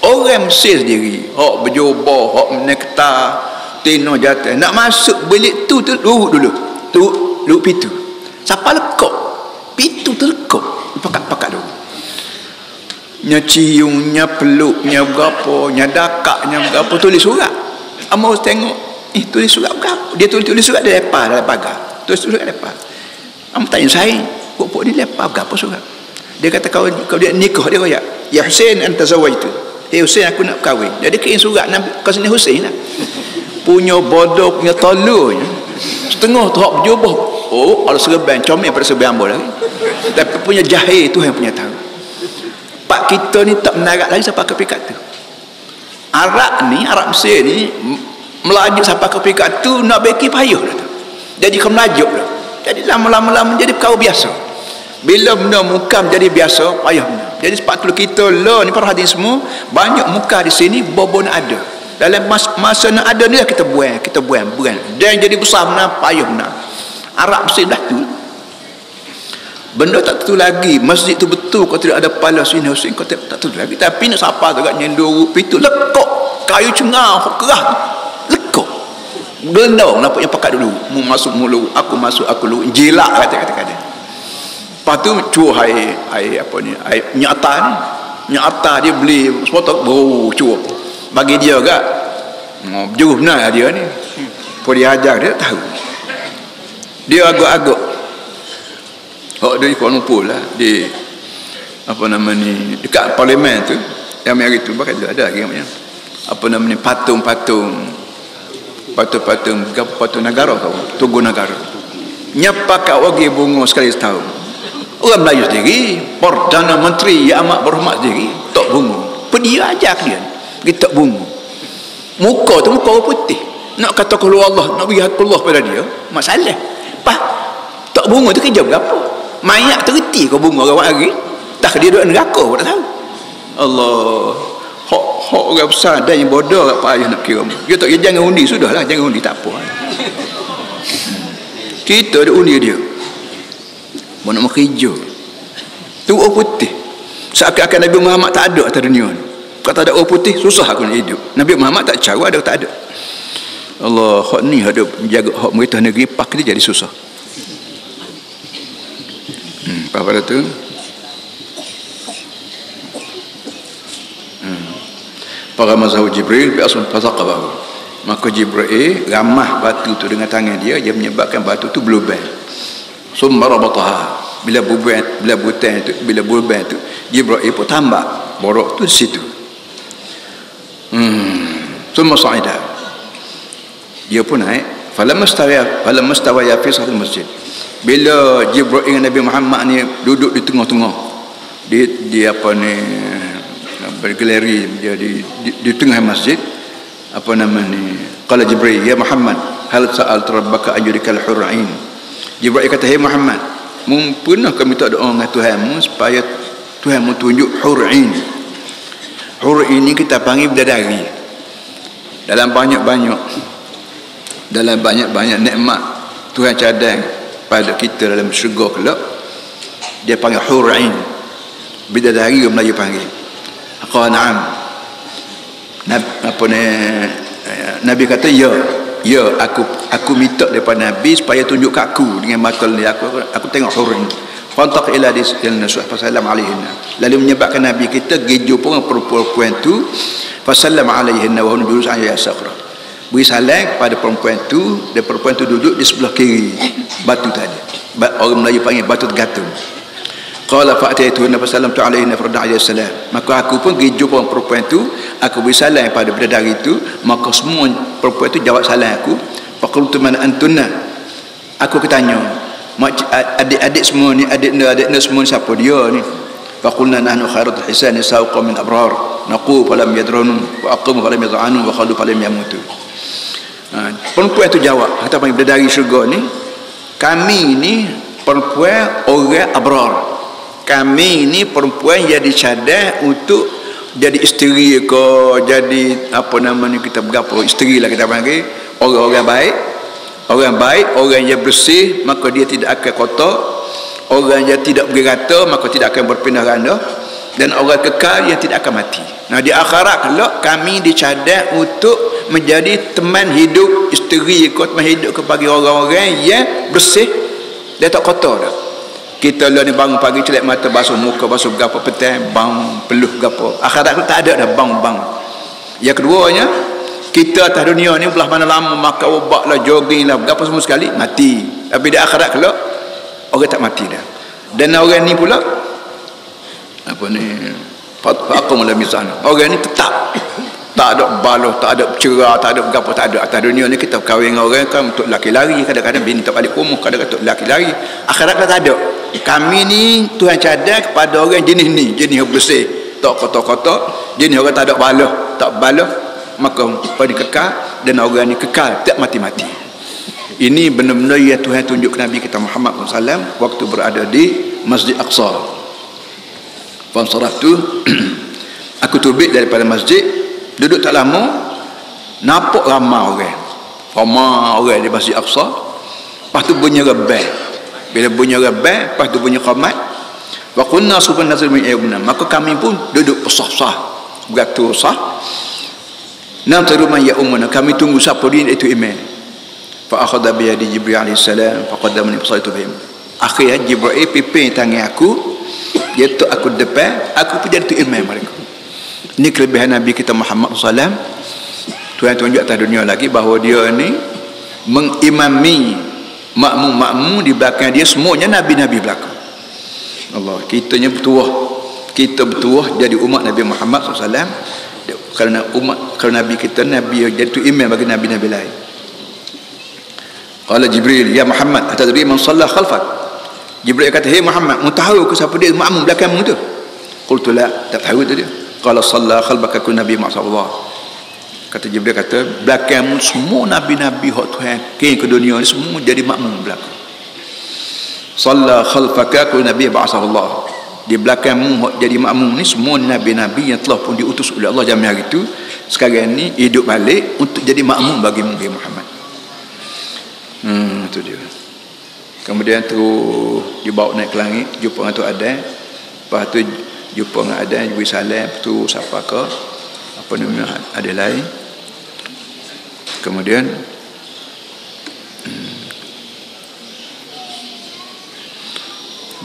orang Mesir sendiri, hak berjubah, hak menektar, tino jatuh, nak masuk bilik tu duduk pintu. Siapa lekuk pintu terlekuk, pakat dulu. Nya cium, nya peluk, nya berapa, nya dakak, nya berapa, tulis surat. Amun tengok, tulis surat berapa? Dia tulis surat dia lepas dalam pagar. Tulis surat lepas. Amun tanya saya, pokok ni lepas berapa surat? Dia kata kalau dia nikah, dia royak, ya Hussein anta zawaitu, Hussein aku nak kahwin. Jadi kirim surat Nabi kasih Hussein lah. Punya bodoh, punya tolurnya setengah tu hak berjubah, ada serban comel pada serban ambul lagi. Tapi punya jahil tu yang punya tahu. Pak kita ni tak menarak lagi sampai ke peringkat tu. Arab Mesir ni melaju sampai ke peringkat tu, nak beki payah dah tu. Jadi kau melajuk dah. Jadi lama-lama jadi perkara biasa. Bila benda mukam jadi biasa, payah benda. Jadi sebab tu kita lah ni para hadirin semua, banyak muka di sini bobon ada. Dalam masa nak ada ni lah kita buang. Dan jadi besar benar, payah benar. Arab Mesir dah tu. Benda tak tentu lagi. Masjid tu betul kalau tidak ada kepala Sayyidina Hussein, kau tak tentu lagi. Tapi nak siapa tu kat nyenduruk pintu, lekuk kayu cengah kerah, lekuk gendong, nampak yang pakat dulu, mu masuk mulu, aku masuk aku lu, jilak kata-kata. Lepas tu cuah air nyata dia beli sepotong cuah bagi dia agak jauh benar dia ni. Pun dia ajar, dia tahu, dia agak-agak dia di Kuala Lumpur lah, di dekat parlimen tu yang hari tu bakal ada lagi namanya patung negara tau, Tugu Negara nyepakat wagi bunga sekali setahun. Orang Melayu sendiri, Perdana Menteri yang amat berhormat sendiri tak bunga. Dia ajar dia pergi tak bunga. Muka tu muka orang putih, nak kata kalau Allah, nak bagi hakullah pada dia, masalah. Tak bunga tu kerja berapa? Mayat terhenti kau bunga orang hari, tak dia duduk neraka pun tak tahu. Allah, hak orang besar dan yang bodoh kat payah nak kira. Dia tak jangan undi, sudahlah, jangan undi, tak apa. Kita ada undi dia. warna hijau. Tu orang putih. Seakan-akan Nabi Muhammad tak ada atas dunia ni. Kalau tak ada orang putih, susah aku nak hidup. Nabi Muhammad tak cara ada tak ada. Allah, hak ni ada menjaga hak merintah negeri, pak dia jadi susah. Apa pada tu? Para mazhab Jibril bi'asun fasaqabahu. Maka Jibril ramah batu tu dengan tangan dia menyebabkan batu tu berlubang. Summa rabataha. Bila berlubang tu Jibril pun tambah borok tu di situ. Summa sa'ida. Dia pun naik. Falamma stawaya fi sahil masjid. Bila Jibril dengan Nabi Muhammad ni duduk di tengah-tengah di apa ni bergeleri dia di tengah masjid, apa nama ni, qala Jibril ya Muhammad hal sa'al rabbaka ajrikal hur'ain. Jibril kata, hey Muhammad, pernah kau minta doa dengan Tuhanmu supaya Tuhanmu tunjuk hur'ain. Hur'ain ni kita panggil bidadari. Dalam banyak nikmat Tuhan cadang pada kita dalam syurga kelak, dia panggil hur'ain. Bidadari orang Melayu panggil. Qala na'am. Nabi kata ya aku minta daripada Nabi supaya tunjuk kat aku dengan mata ni aku tengok hurun. Fantaq ila disqilna sallam alaihinna. Lalu menyebabkan Nabi kita pergi jumpa perempuan tu, fasallam alaihinna wa hum julus ala saqra. Beri salam kepada perempuan tu, dan perempuan tu duduk di sebelah kiri batu tadi. Orang Melayu panggil batu tergantung. Qala fa'ataitu Nabi sallallahu alaihi wasallam. Maka aku pun pergi jumpa perempuan itu, aku beri salam pada bidadari itu, maka semua perempuan itu jawab salam aku. Faqultu man antunna. Aku bertanya, adik-adik semua ni, adik-adik semua ni siapa dia ni? Faqulna nahnu khairat hisan sawqa min abrar. Naqu falam yadrunu wa aqamu falam yad'anu wa khalu falam yamutu. Perempuan itu jawab, kata panggil bidadari syurga ni, kami ni perempuan orang abrar. Kami ni perempuan yang dicadang untuk jadi isteri ke, jadi apa nama ni, kita berapa isteri lah kita panggil, orang-orang baik, orang yang bersih, maka dia tidak akan kotor, orang yang tidak berata, maka tidak akan berpindah ganda, dan orang kekal yang tidak akan mati. Nah, di akhirat kalau kami dicadang untuk menjadi teman hidup isteri ke, teman hidup kepada orang-orang yang bersih, dia tak kotor dah. Kita lah ni bangun pagi celak mata, basuh muka, basuh gapo petang, bang peluh gapo. Akhirat tu tak ada dah bang. Yang keduanya, kita atas dunia ni belah mana lama makan ubat lah, jogging lah, gapo semua sekali mati. Tapi di akhirat kelak orang tak mati dah. Dan orang ni pula apa ni, faqum la mizan. Orang ni tetap tak ada baloh, tak ada cerah, tak ada gapo, tak ada. Atas dunia ni kita kahwin dengan orang kan untuk laki lari, kadang-kadang bini tak balik rumah, kadang-kadang untuk laki lari. Akhirat kan tak ada. Kami ni Tuhan cadang kepada orang jenis ni, jenis yang bersih, tak kotor-kotor, jenis orang tak ada baloh, tak baloh, maka pada kekal, dan orang ni kekal tak mati-mati. Ini benar-benar yang Tuhan tunjuk ke Nabi kita Muhammad SAW waktu berada di Masjid Aqsa. Fansaraftu, aku terbit daripada masjid, duduk tak lama, nampak ramai orang di Masjid Aqsa. Lepas tu bunyi rebel. Bila bunyi rebel, lepas tu bunyi qamat. Wa kunna subhan nazir min ayyubna. Maka kami pun duduk sah-sah, beratur sah. Nantiru man ya ummuna, kami tunggu siapa dia itu imam. Fa akhadha bi yadi Jibril alaihi salam fa qaddamani fasaitu bihim. Akhirnya Jibril pimpin tangan aku, dia tu aku depan, aku pun jadi tu imam mereka. Ini kelebihan Nabi kita Muhammad SAW. Tuhan tunjuk atas dunia lagi bahawa dia ni mengimami makmum di belakang dia, semuanya Nabi-Nabi belakang. Allah, kita bertuah jadi umat Nabi Muhammad SAW. Kerana Nabi kita, Nabi jadi tu imam bagi Nabi-Nabi lain. Qala Jibril ya Muhammad atadri man shalla khalfak. Jibril kata, hey Muhammad, mu tahu ke siapa dia makmum belakangmu tu? Qultu la, tak tahu tu dia. Qala shalla khalfaka kun Nabi Muhammad. Kata Jibril, kata belakangmu semua Nabi-Nabi hak Tuhan ke dunia ni semua jadi makmum belakang. Shalla khalfaka kun Nabi Muhammad. Di belakangmu hak jadi makmum ni semua Nabi-Nabi yang telah pun diutus oleh Allah zaman hari itu, sekarang ni hidup balik untuk jadi makmum bagi Muhammad. Itu dia. Kemudian terus dibawa naik ke langit, jumpa dengan Tok Adan. Lepas tu jumpa dengan Adan, beri salam, tu siapa ke apa namanya ada lain. Kemudian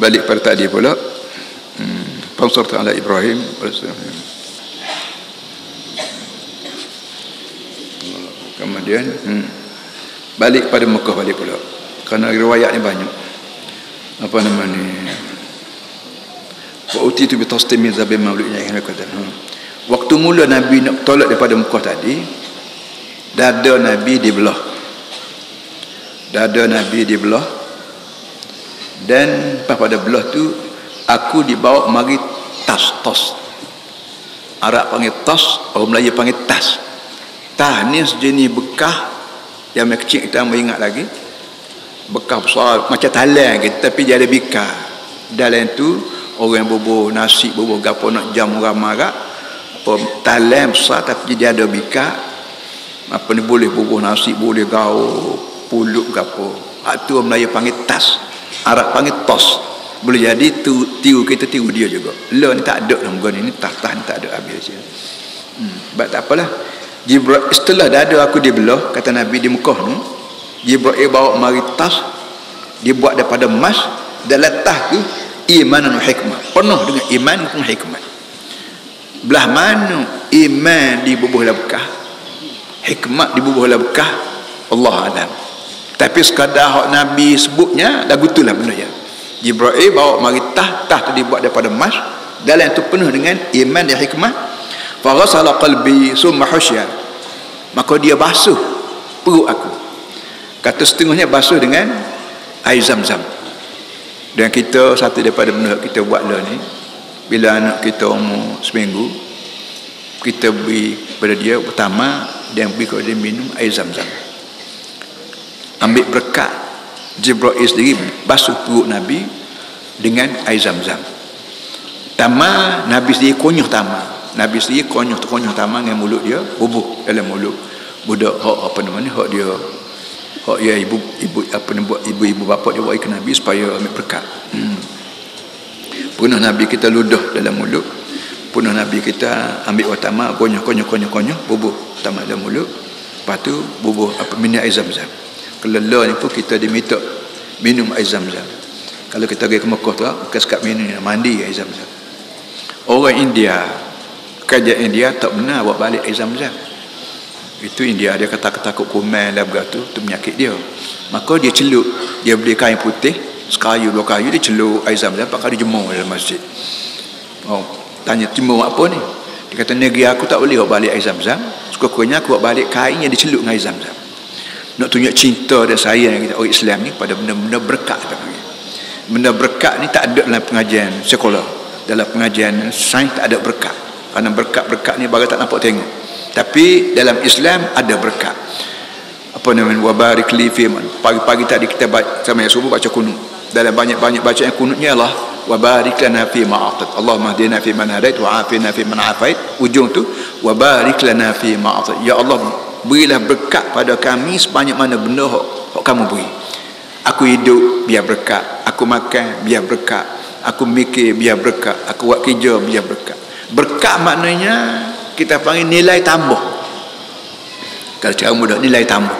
balik pada tadi pula, Fansarta ala Ibrahim. Kemudian balik pada Mekah balik pula, kerana riwayat ni banyak. Apa nama ni, wa utitu bi tasdimi zabi maulidnya yang kata. Waktu mula Nabi nak tolak daripada Mekah tadi, dada Nabi dibelah. Dada Nabi dibelah. Dan pada belah tu aku dibawa mari tas. Arab panggil tas, orang Melayu panggil tas. Tas ni sejenis bekah yang kecil, kita ingat lagi. Bekah besar macam talang gitu, tapi dia ada bikar. Dalam tu orang bubuh nasi, bubuh gapo nak jamu ramai, apa talang besar tapi dia ada bikar. Apa ni boleh bubuh nasi, boleh gaul pulut gapo. Hak tu orang Melayu panggil tas. Arab panggil tos. Boleh jadi tiru kita tiru dia juga. Lah ni tak ada dalam goni ni, tah ni tak ada habis je. Sebab tak apalah. Jibril setelah dada aku dibelah, kata Nabi di Mekah ni, Jibril bawa mari tas, dia buat daripada emas, dan letak tu iman dan hikmah. Penuh dengan iman dan hikmah. Belah mana iman dibubuh bekah, hikmah dibubuh bekah, Allah alam. Tapi sekadar hak Nabi sebutnya lagu itulah benda ya. Jibril bawa mari tas tu dibuat daripada emas, dalam tu penuh dengan iman dan hikmah. Fa ghasala qalbi summa husya, maka dia basuh perut aku. Kata setengahnya basuh dengan air zam-zam. Dan kita satu daripada benda kita buat lah ni, bila anak kita umur seminggu, kita beri pada dia pertama, dia beri kepada dia minum air zam-zam. Ambil berkat, Jibril sendiri basuh perut Nabi dengan air zam-zam. Tama Nabi sendiri konyah tama. Nabi sendiri konyah tama dengan mulut dia, bubuh dalam mulut. Budak hak apa namanya, hak dia, hak ya ibu apa ni buat ibu bapa dia buat ke Nabi supaya ambil berkat. Pernah Nabi kita ludah dalam mulut. Pernah Nabi kita ambil watama, konyah bubuh tama dalam mulut. Lepas tu bubuh apa minum air zam-zam. Kelala ni pun kita diminta minum air zam-zam. Kalau kita pergi ke Mekah tu, bukan sekat minum, mandi air zam-zam. Orang India, kerajaan India tak benar buat balik air zam-zam. Itu India, dia kata takut kuman lah beratu, tu penyakit dia. Maka dia celup, dia beli kain putih, sekayu, 2 kayu, dia celup air zam-zam, pakai dia jemur dalam masjid. Oh, tanya jemur apa ni? Dia kata negeri aku tak boleh buat balik air zam-zam, suka-sukanya aku buat balik kain yang dicelup dengan air zam-zam. Nak tunjuk cinta dan sayang kita orang Islam ni pada benda-benda berkat. Benda berkat ni tak ada dalam pengajian sekolah, dalam pengajian sains tak ada berkat. Kerana berkat-berkat ni bagai tak nampak tengok. Tapi dalam Islam ada berkat. Apa namanya, wabarik li fi man. Pagi-pagi tadi kita baca sama yang subuh baca kunut. Dalam banyak-banyak bacaan kunutnya lah wabarik lana fi ma atat. Allahumma hdina fi man hadait wa afina fi man afait. Ujung tu wabarik lana fi ma atat. Ya Allah, berilah berkat pada kami sebanyak mana benda hak kamu beri. Aku hidup biar berkat, aku makan biar berkat, aku mikir biar berkat, aku buat kerja biar berkat. Berkat maknanya kita panggil nilai tambah. Kalau cara mudah, nilai tambah.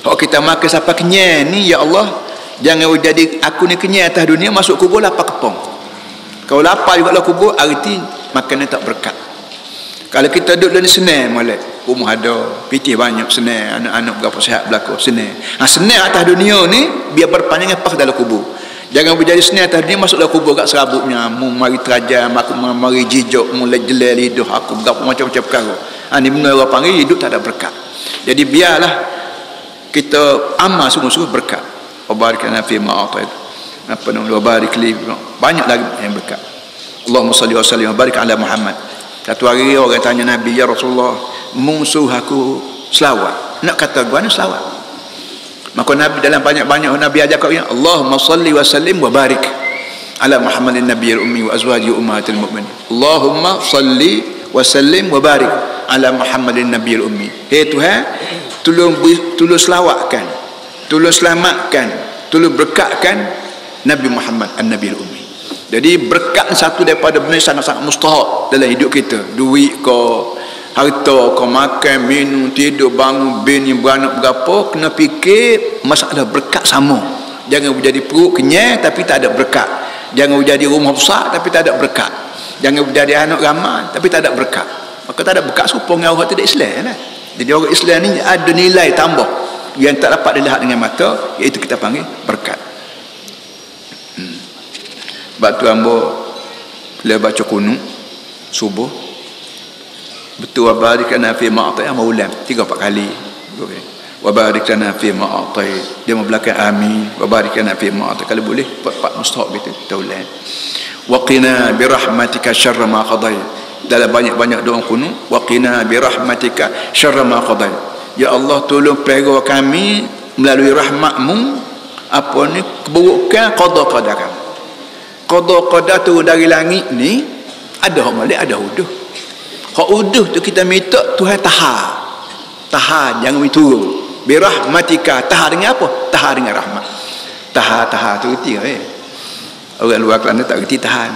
Kalau kita makan sampai kenyang ni, ya Allah, jangan jadi aku ni kenyang atas dunia, masuk kubur lapar kepong. Kalau lapar juga lah kubur, arti makanan tak berkat. Kalau kita duduk dalam senang molek, rumah ada, pitih banyak senang, anak-anak berapa sihat berlaku senang. Senang atas dunia ni biar berpanjangan pas dalam kubur. Jangan berjadi senang atas dunia, masuk dalam kubur kat serabutnya, mu mari terajam, aku mari jijok, mu jelal hidup aku berapa macam-macam perkara. Ni benda orang panggil hidup tak ada berkat. Jadi biarlah kita amal sungguh-sungguh berkat. Wabarakna fi ma atait. Apa nama wabarik li, banyak lagi yang berkat. Allahumma salli wa sallim wa barik ala Muhammad. Satu hari orang tanya Nabi, ya Rasulullah, musuh aku selawat. Nak kata gua ni selawat. Maka Nabi dalam banyak-banyak Nabi ajak kau ya, Allahumma salli wa sallim wa barik ala Muhammadin nabiyil ummi wa azwaji ummatil mu'minin. Allahumma salli wa sallim wa barik ala Muhammadin nabiyil ummi. Hei Tuhan, tolong selawatkan, tolong selamatkan, tolong berkatkan Nabi Muhammad An-Nabi Al-Ummi. Jadi berkat satu daripada benda sangat-sangat mustahak dalam hidup kita. Duit ke, harta ke, makan, minum, tidur, bangun, bini, beranak, berapa, kena fikir masalah berkat sama. Jangan menjadi perut kenyang tapi tak ada berkat. Jangan menjadi rumah besar tapi tak ada berkat. Jangan menjadi anak ramai tapi tak ada berkat. Maka tak ada berkat serupa dengan orang tidak Islam lah. Jadi orang Islam ni ada nilai tambah yang tak dapat dilihat dengan mata, iaitu kita panggil berkat. Sebab tu hamba bila baca kunut subuh, betul wa barik lana fi ma atai maulam 3-4 kali. Wa barik lana fi ma atai, dia membelakang amin. Wa barik lana fi ma atai, kalau boleh 4 mustahab gitu kita ulang. Wa qina bi rahmatika syarra ma qadai. Dalam banyak-banyak doa kunut, wa qina bi rahmatika syarra ma qadai. Ya Allah, tolong pelihara kami melalui rahmatmu apa ni keburukan qada-qada kami. Qada-qada tu dari langit ni ada hak malik, ada uduh. Hak uduh tu kita minta Tuhan tahan jangan turun. Bi rahmatika, tahan dengan apa? Tahan dengan rahmat. Tahan tu reti orang luar Kelantan tak reti tahan.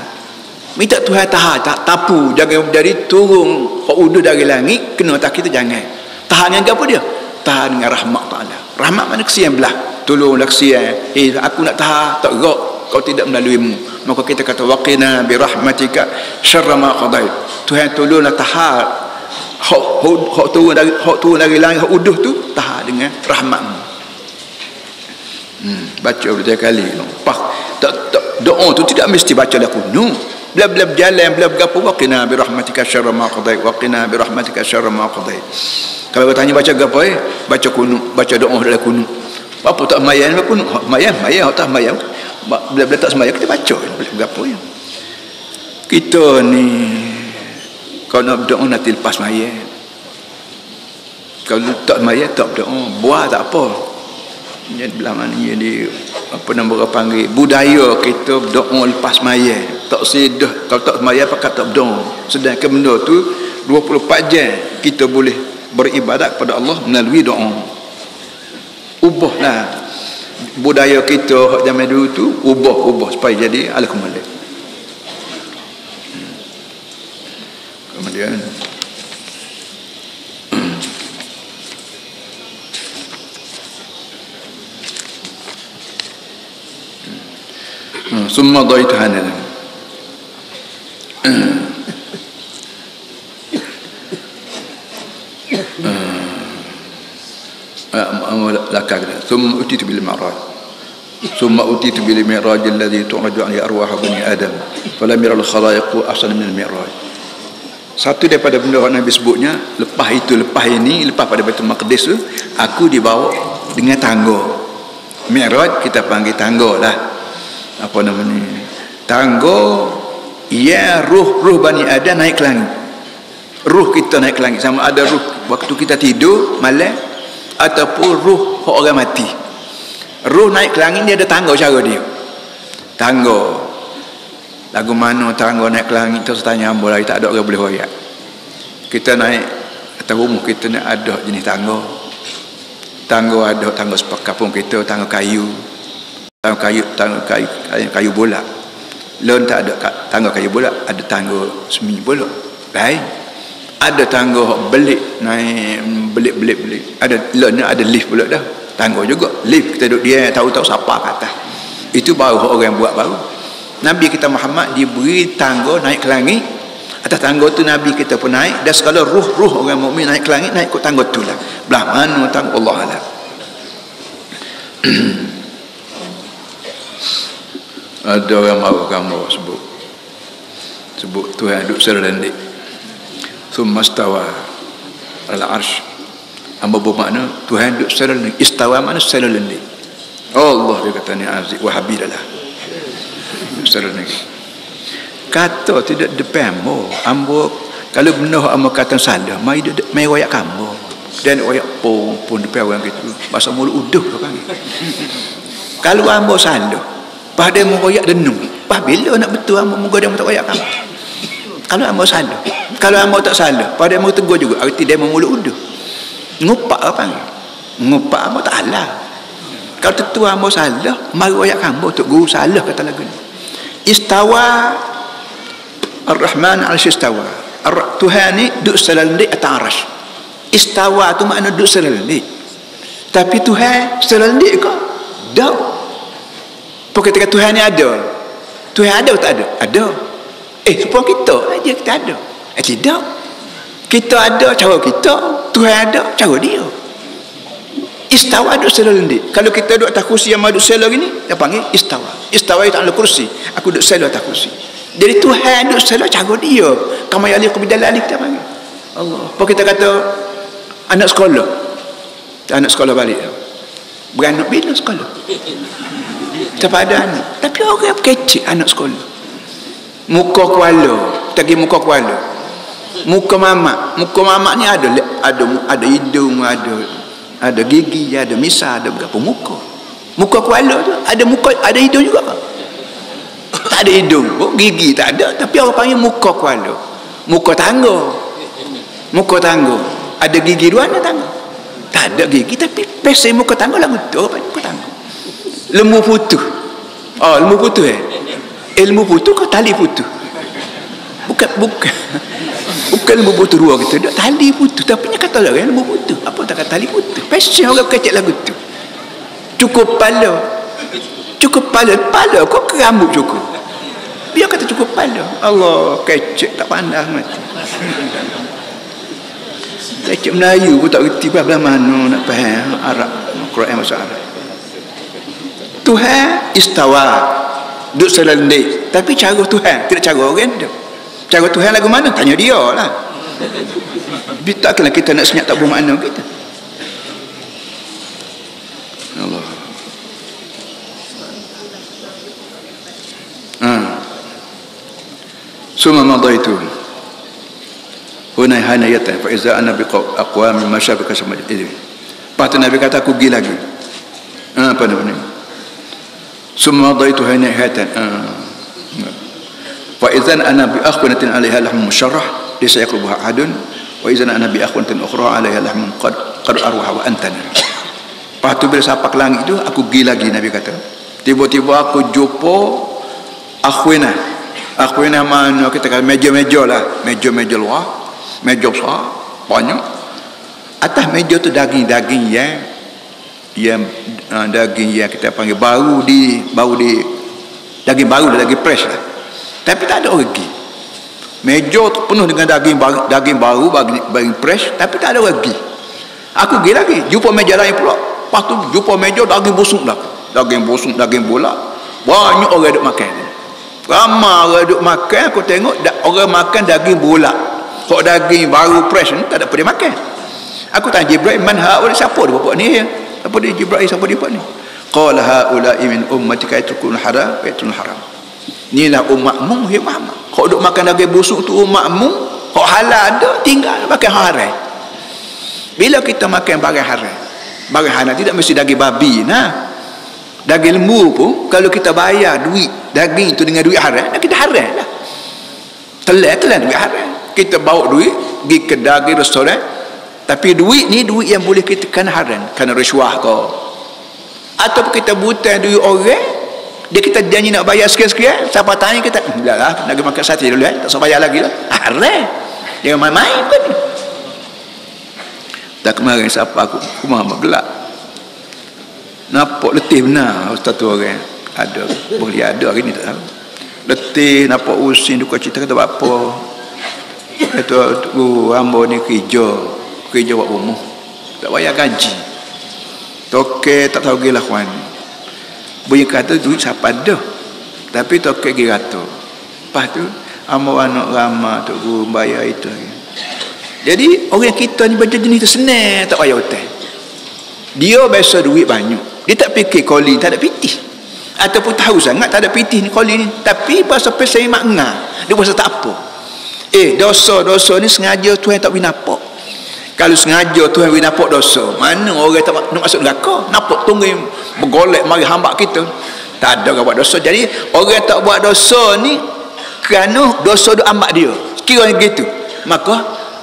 Minta Tuhan tahan, tak tapu, jangan jadi turun hak uduh dari langit kena tak kita jangan. Tahan dengan apa dia? Tahan dengan rahmat Ta'ala. Rahmat mana kesian belah. Tolonglah kesian. Aku nak tahan, tak gerak kau tidak melaluimu. Maka kita kata waqina bi rahmatika syarra ma qadait. Tuhan tolonglah tahan hak turun dari langit, hak uduh tu tahan dengan rahmatmu. Baca berapa kali. Doa tu tidak mesti baca dah kunut. Bila berjalan, bila bergapo, waqina bi rahmatika syarra ma qadait, waqina bi rahmatika syarra ma qadait. Kalau bertanya baca gapo baca kunut, baca doa dalam kunut. Apa tak sembahyang apa kunut? Sembahyang tak sembahyang. Bila tak sembahyang kita baca gapo ya. Kita ni kalau nak berdoa nanti lepas sembahyang. Kalau tak sembahyang tak berdoa, buat tak apa. Jadi belah mana jadi apa nama orang panggil budaya kita berdoa lepas sembahyang. Tak sedah kalau tak sembahyang pakat tak berdoa. Sedangkan benda tu 24 jam kita boleh beribadat kepada Allah melalui doa. Ubahlah budaya kita hak zaman dulu tu, ubah supaya jadi ala kembali. Kemudian summa daituhana ثم أتيت بالمعراج ثم أتيت بالمعراج الذي تعرج عليه أرواح بني آدم فلم يرى الخلائق أحسن من المعراج. Satu daripada benda yang Nabi sebutnya, lepas ini lepas pada Baitul Maqdis tu, aku dibawa dengan tangga. Mi'raj kita panggil tangga lah. Apa nama ni? Tangga ya ruh Bani Adam naik ke langit. Ruh kita naik ke langit, sama ada ruh waktu kita tidur malam ataupun ruh orang mati. Ruh naik ke langit dia ada tangga cara dia. Tangga. Lagu mana tangga naik ke langit tu tanya hamba lagi tak ada orang boleh royak. Kita naik atas rumah kita ni ada jenis tangga. Tangga ada tangga sepak kampung kita, tangga kayu. Kayu bola. Lain tak ada tangga kayu bola, ada tangga semi bola. Baik. Ada tangga belik naik belik. Ada lain ada lift pula dah. Tangga juga lift kita duduk dia tahu-tahu siapa kat atas. Itu baru orang buat baru. Nabi kita Muhammad diberi tangga naik ke langit. Atas tangga tu Nabi kita pun naik, dan segala ruh orang mukmin naik ke langit, naik ke tangga tu lah. Belah mana tangga Allah alam. Ada orang marah kamu sebut Tuhan duduk serendik. Thumma stawa al-arsh. Apa bermakna Tuhan duduk serendik? Istawa mana serendik? Allah dia kata ni aziz wa habidalah. Serendik. Kata tidak depan ambo kalau benar ambo kata salah mai royak kamu dan royak pun depan orang gitu bahasa mulut uduh kan. Kalau ambo salah pada mu royak denung pas bila nak betul ambo muka dia tak royak kamu. Kalau ambo salah, kalau ambo tak salah pada mu tegur juga arti dia mulut uduh. Ngupak apa panggil? Ngupak ambo tak alah. Kalau tetua hamba salah, mari ayat hamba tok guru salah kata lagu ni. Istawa Ar-Rahman 'arsy istawa. Tuhan ni duduk selendik atas arasy. Istawa tu makna duduk selendik. Tapi Tuhan selendik ke? Tak. Pokok kita Tuhan ni ada. Tuhan ada atau tak ada? Ada. Supaya kita aja kita ada. Tidak. Kita ada cara kita, Tuhan ada cara dia. Istawa duduk selendik. Kalau kita duduk atas kursi yang duduk sela gini, dia panggil istawa. Istawa itu adalah kursi. Aku duduk sela atas kursi. Jadi Tuhan duduk sela cara dia. Kama yaliqu bidalali kita panggil. Allah. Apa kita kata anak sekolah? Anak sekolah balik. Beranak bila sekolah? Tak ada anak. Tapi orang kecil anak sekolah. Muka kuala, tagi muka kuala. Muka mamak ni ada hidung, ada gigi, ada misah, ada berapa muka. Muka kuala tu ada hidung juga kan? Tak ada hidung, gigi tak ada, tapi orang panggil muka kuala. Muka tangga. Ada gigi dua ada tangga. Tak ada gigi tapi pesai muka tangga lah betul apa muka tangga. Lembu putus. Lembu putus ilmu putus ke tali putus? Bukan lembu putus dua gitu, dak tali putus. Tapi nya kata orang lembu putus. Apa tak kata tali putus? Pesai orang kecil lagu tu. Cukup pala kau ke rambut cukup. Dia kata cukup pala. Allah, kecil tak pandai mati. Kecil Melayu pun tak reti belah mana nak faham Arab, Quran bahasa Arab. Tuhan istawa, duduk selendik. Tapi cara Tuhan, tidak cara orang tu. Cara Tuhan lagu mana? Tanya dia lah. Takkanlah kita nak senyap tak bermakna kita. Allah. Summa madaitu. Hunai hanayatan fa iza ana biqa aqwam masyabaka sama ini. Lepas tu Nabi kata aku pergi lagi. Apa nama ni? Summa madaitu hanayatan. Fa idzan ana bi akhwanatin 'alaiha lahmun musharrah laysa yaqrubuha ahadun wa idzan ana bi akhwanatin ukhra 'alaiha lahmun qad arwaha wa antana. Lepas tu bila sapak langit tu aku pergi lagi Nabi kata. Tiba-tiba aku jumpa akhwinah mana kita kata meja-meja lah, meja-meja luar, meja besar banyak. Atas meja tu daging-daging yang daging yang kita panggil baru di daging baru, daging fresh lah. Tapi tak ada orgi. Meja tu penuh dengan daging baru, daging fresh, tapi tak ada orgi. Aku pergi lagi, jumpa meja lain pula. Lepas tu jumpa meja daging busuk lah. Daging busuk, daging bola. Banyak orang duk makan. Ramai orang duk makan, aku tengok orang makan daging bola. Kok daging baru fresh ni tak ada apa dia makan. Aku tanya Jibril, man haula, siapa dia bapak ni? Siapa dia Jibril, siapa dia bapak ni? Qala haula'i min ummatika yatrukul haram wa yatrul haram. Inilah umatmu ya Muhammad. Kok duk makan daging busuk tu umatmu, kok halal ada tinggal makan haram. Bila kita makan barang haram, barang halal tidak mesti daging babi nah. Daging lembu pun kalau kita bayar duit daging itu dengan duit haram, kita haram lah. Telan duit haram. Kita bawa duit pergi ke daging restoran, tapi duit ni duit yang boleh kita kena haram, kena rasuah ke. Ataupun kita butang duit orang, dia kita janji nak bayar sekian-sekian, siapa tanya kita, lah nak makan sate dulu tak usah bayar lagi lah. Haram. Jangan main-main pun ni. Tak kemarin siapa aku Muhammad gelap. Nampak letih benar ustaz tu orang. Ada, boleh ada hari ni tak tahu. Letih, nampak usin, duka cita kata apa. Kata hamba ni kerja buat rumah. Tak bayar gaji. Tokek tak tahu gila kawan. Bunyi kata duit siapa ada. Tapi tokek gila tu. Lepas tu, hamba anak ramah tu guru bayar itu. Jadi orang kita ni baca jenis tu senang tak payah hutang. Dia biasa duit banyak. Dia tak fikir koli tak ada pitih. Ataupun tahu sangat tak ada pitih ni koli ni. Tapi bahasa pesai makna. Dia bahasa tak apa. Dosa-dosa ni sengaja Tuhan tak beri napak. Kalau sengaja Tuhan beri napak dosa, mana orang tak nak masuk neraka? Napak tunggu bergolek mari hamba kita. Tak ada orang buat dosa. Jadi orang tak buat dosa ni kerana dosa duk ambak dia. Kiranya gitu. Maka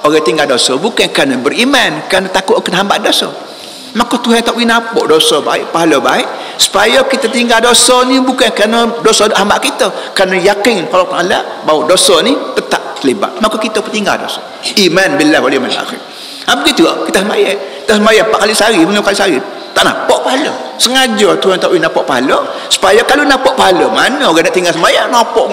orang tinggal dosa bukan kerana beriman, kerana takut kena hamba dosa. Maka Tuhan tak boleh nampak dosa baik, pahala baik, supaya kita tinggal dosa ni bukan kerana dosa hamba kita, kerana yakin kalau Ta'ala bahawa dosa ni tetap terlibat, maka kita tinggal dosa. Iman billah wal yawmil akhir. Begitu kita sembahyang 4 kali sehari, 5 kali sehari, tak nampak pahala. Sengaja Tuhan tak boleh nampak pahala, supaya kalau nampak pahala, mana orang nak tinggal sembahyang nampak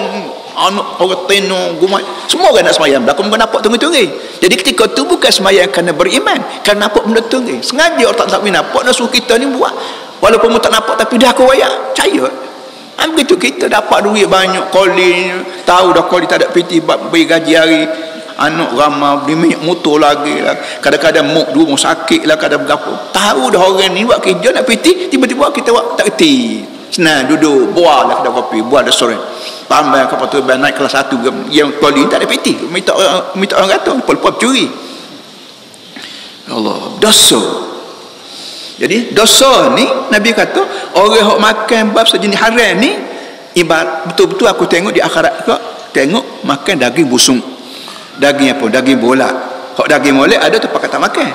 anak orang tenung gumai, semua orang nak sembahyang belakang bukan nampak tunggu-tunggu. Jadi ketika tu bukan sembahyang kerana beriman, kerana nampak benda tunggu. Sengaja orang tak boleh nampak, nak suruh kita ni buat walaupun tak nampak, tapi dah aku wayak percaya. Begitu kita dapat duit banyak, koli tahu dah koli tak ada piti bagi gaji hari, anak ramah, beli minyak motor lagi lah, kadang-kadang muk dua sakit lah, kadang berapa tahu dah orang ni buat kerja nak piti, tiba-tiba kita buat tak kerti, senang duduk buah lah kedai kopi, buah dah sore tambah kapal tu naik kelas 1 yang koli tak ada piti, minta orang kata lepas curi. Allah, dosa. Jadi dosa ni Nabi kata orang yang makan bab sejenis haram ni ibarat betul-betul aku tengok di akhirat kau tengok makan daging busung, daging apa, daging bola. Hak daging molek ada tu pakai tak makan.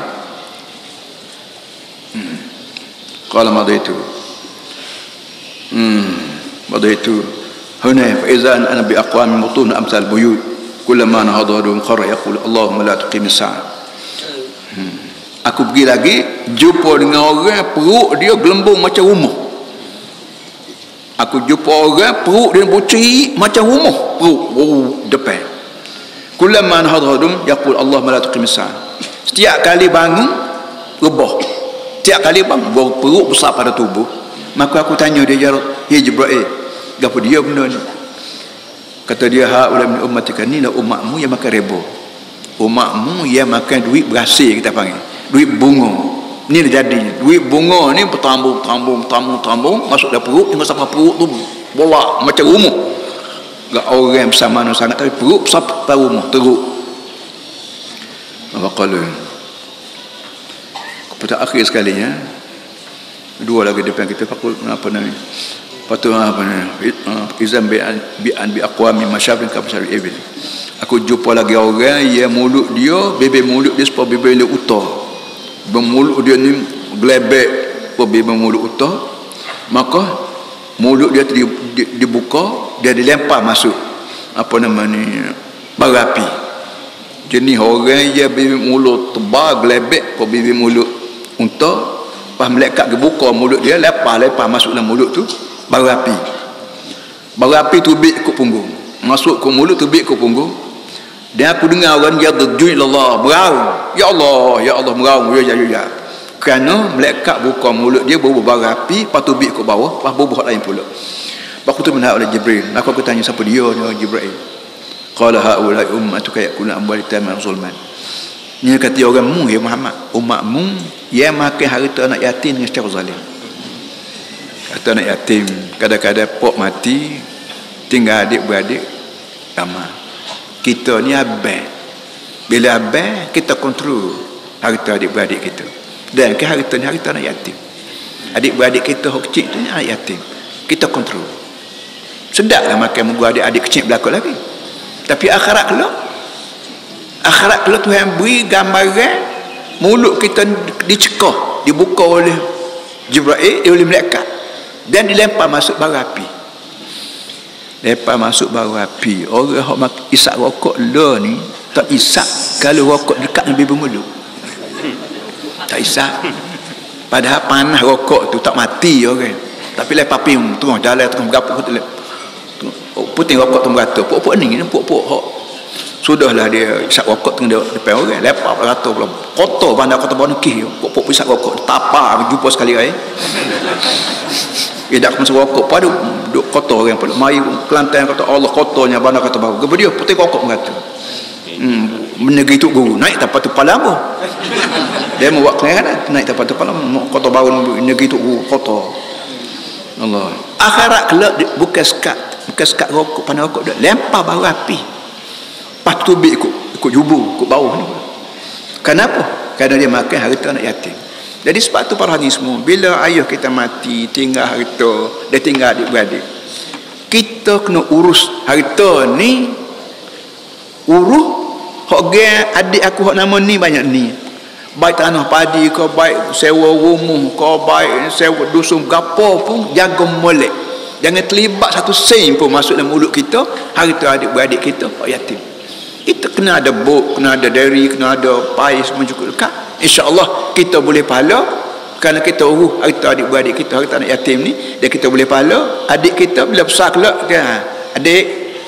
Kalau mada itu mada itu huna fa izan ana bi aqwam mutun amsal buyut kullama nahadhum qara yaqul Allahumma la tuqimis sa'a. Aku pergi lagi jumpa dengan orang perut dia gelembung macam rumah. Aku jumpa orang perut dia bucik macam rumah, perut depan. Kullama nahadhum yaqul Allahumma la tuqimis sa'a. Setiap kali bangun rebah, setiap kali bangun perut besar pada tubuh. Maka aku tanya dia, ya Jibril, apa dia benda ni? Kata dia, haula min ummatika, ni lah umatmu yang makan reba, umatmu yang makan duit berhasil, kita panggil duit bunga. Ni dah jadi duit bunga ni bertambung masuk dalam perut, tengok sampai perut tu bola macam rumah. Gak orang besar mana sangat, tapi perut besar pada rumah teruk. Apa kala pada akhir sekalinya dua lagi depan kita fakul apa ni patut apa ni izam bi aqwami masyabin ka masyari ibil. Aku jumpa lagi orang yang mulut dia, bibir mulut dia seperti bibir uta, bermulut dia ni gelebek seperti bibir mulut uta. Maka mulut dia dibuka, dia dilempar masuk apa nama ni bara api. Jenis orang yang bibir mulut tebal gelebek seperti bibir mulut unta, pas malaikat kebuka mulut dia, lepas masuk dalam mulut tu bara api. Bara api tu bik ke punggung, masuk ke mulut tu bik ke punggung. Dan aku dengar orang dia terjun Allah, beraung, ya Allah meraung, ya. Kerana malaikat buka mulut dia bawa bara api, lepas tu bik ke bawah, lepas bubuh lain pula. Lepas aku tu menhadap oleh Jibril. Aku tanya siapa dia ni Jibril. Qala haula ummatuka yakuna amwalita min zulman. Ni kata orang ya Muhammad, umatmu yang makan harta anak yatim dengan secara zalim. Harta anak yatim, kadang-kadang pok mati tinggal adik-beradik ramai. Kita ni abang, bila abang kita kontrol harta adik-beradik kita, dan ke harta ni harta anak yatim. Adik-beradik kita hok kecil tu ni anak yatim, kita kontrol. Sedaplah makan mugu adik-adik kecil belakang lagi. Tapi akhirat kalau Tuhan beri gambaran mulut kita dicekah, dibuka oleh Jibril, oleh malaikat, dan dilempar masuk bara api. Lempar masuk bara api. Orang yang isap rokok lah ni tak isap kalau rokok dekat dengan bibir mulut, tak isap. Padahal panas rokok tu tak mati orang, tapi lempar api tu jalan tengah berapa puting rokok tu berata pok-pok ni pok-pok sudahlah dia isap rokok tengah depan orang, lepas berata pula kotor bandar kotor bau nekih pok-pok isap rokok tapar jumpa sekali ai dia dak masuk rokok pada duk kotor orang pula mai kelantan kata Allah kotornya bandar kotor bau dia puting rokok berata menegri tu guru naik tapak tu pala apa dia mau buat kelaran naik tapak tu pala kotor bau negeri tu guru kotor. Allah akhirat kelak bukan sekat rokok, pandai rokok dia lempar bara api, pas tu ikut jubur, ikut bawah ni. Kenapa? Kerana dia makan harta anak yatim. Jadi sebab tu para hadirin semua, bila ayah kita mati tinggal harta, dia tinggal adik-beradik, kita kena urus harta ni, urus hok adik aku hok nama ni banyak ni, baik tanah padi ke, baik sewa rumah ke, baik sewa dusun gapo pun jaga molek. Jangan terlibat satu sen pun masuk dalam mulut kita harta adik-beradik kita hak yatim. Kita kena ada buk, kena ada dairy, kena ada pai semua cukup dekat. InsyaAllah kita boleh pahala kerana kita urus harta adik-beradik kita, harta anak yatim ni, dan kita boleh pahala adik kita bila besar kelak dia, adik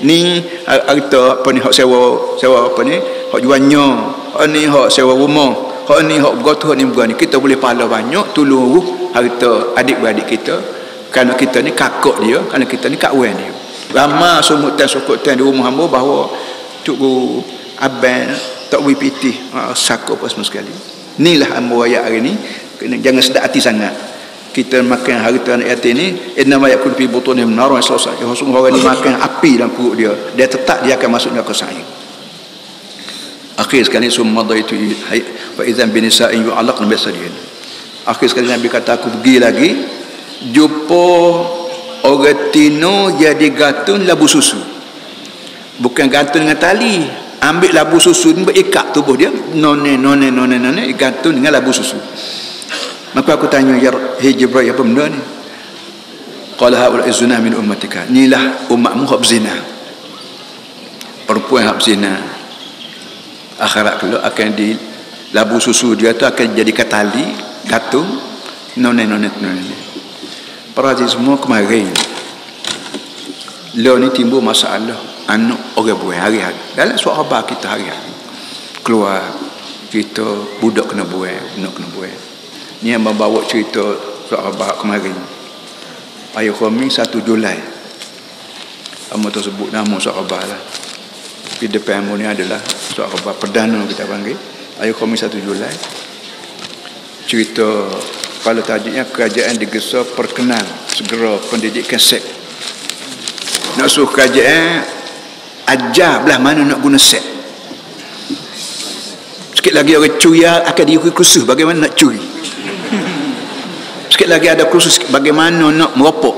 ni harta apa ni hak sewa apa ni hak jualnya, hak ni hak sewa rumah, hak ni hak bergotoh ni berani, kita boleh pahala banyak tolong urus harta adik-beradik kita kerana kita ni kakak dia, kerana kita ni kawan dia. Ramai sumutan di rumah hamba bahawa Tuk Guru Abang tak boleh pitih saka apa semua sekali. Inilah hamba ayat hari ni, jangan sedap hati sangat. Kita makan harta anak yatim ni, innama yakun fi butunihim nar wa salsa. Sungguh orang ni makan api dalam perut dia. Dia tetap dia akan masuk neraka sa'ir. Akhir sekali summa daitu fa idzan binisa'in yu'allaqna bisadin. Akhir sekali Nabi kata aku pergi lagi jumpa orang tino jadi gatun labu susu. Bukan gatun dengan tali, ambil labu susu ni berikat tubuh dia, none gatun dengan labu susu. Maka aku tanya, ya Jibril, apa benda ni? Qala haula izna min ummatika. Inilah umatmu hak berzina. Perempuan hak berzina. Akhirat kelak akan di labu susu dia tu akan jadi tali, gatun, none. Para semua kemarin. Lo ni timbul masalah anak orang buai hari-hari. Dalam sahabat kita hari-hari. Keluar kita budak kena buai, anak kena buai. Ni yang membawa cerita sahabat kemarin. Ayah kami 1 Julai. Amo tu sebut nama sahabat lah. Di depan amo ni adalah sahabat perdana kita panggil. Ayah kami 1 Julai. Cerita kepala tajuknya kerajaan digesa perkenal segera pendidikan seks. Nak suruh kerajaan ajar belah mana nak guna seks. Sikit lagi orang curi akan diukur kursus bagaimana nak curi. Sikit lagi ada kursus bagaimana nak merokok.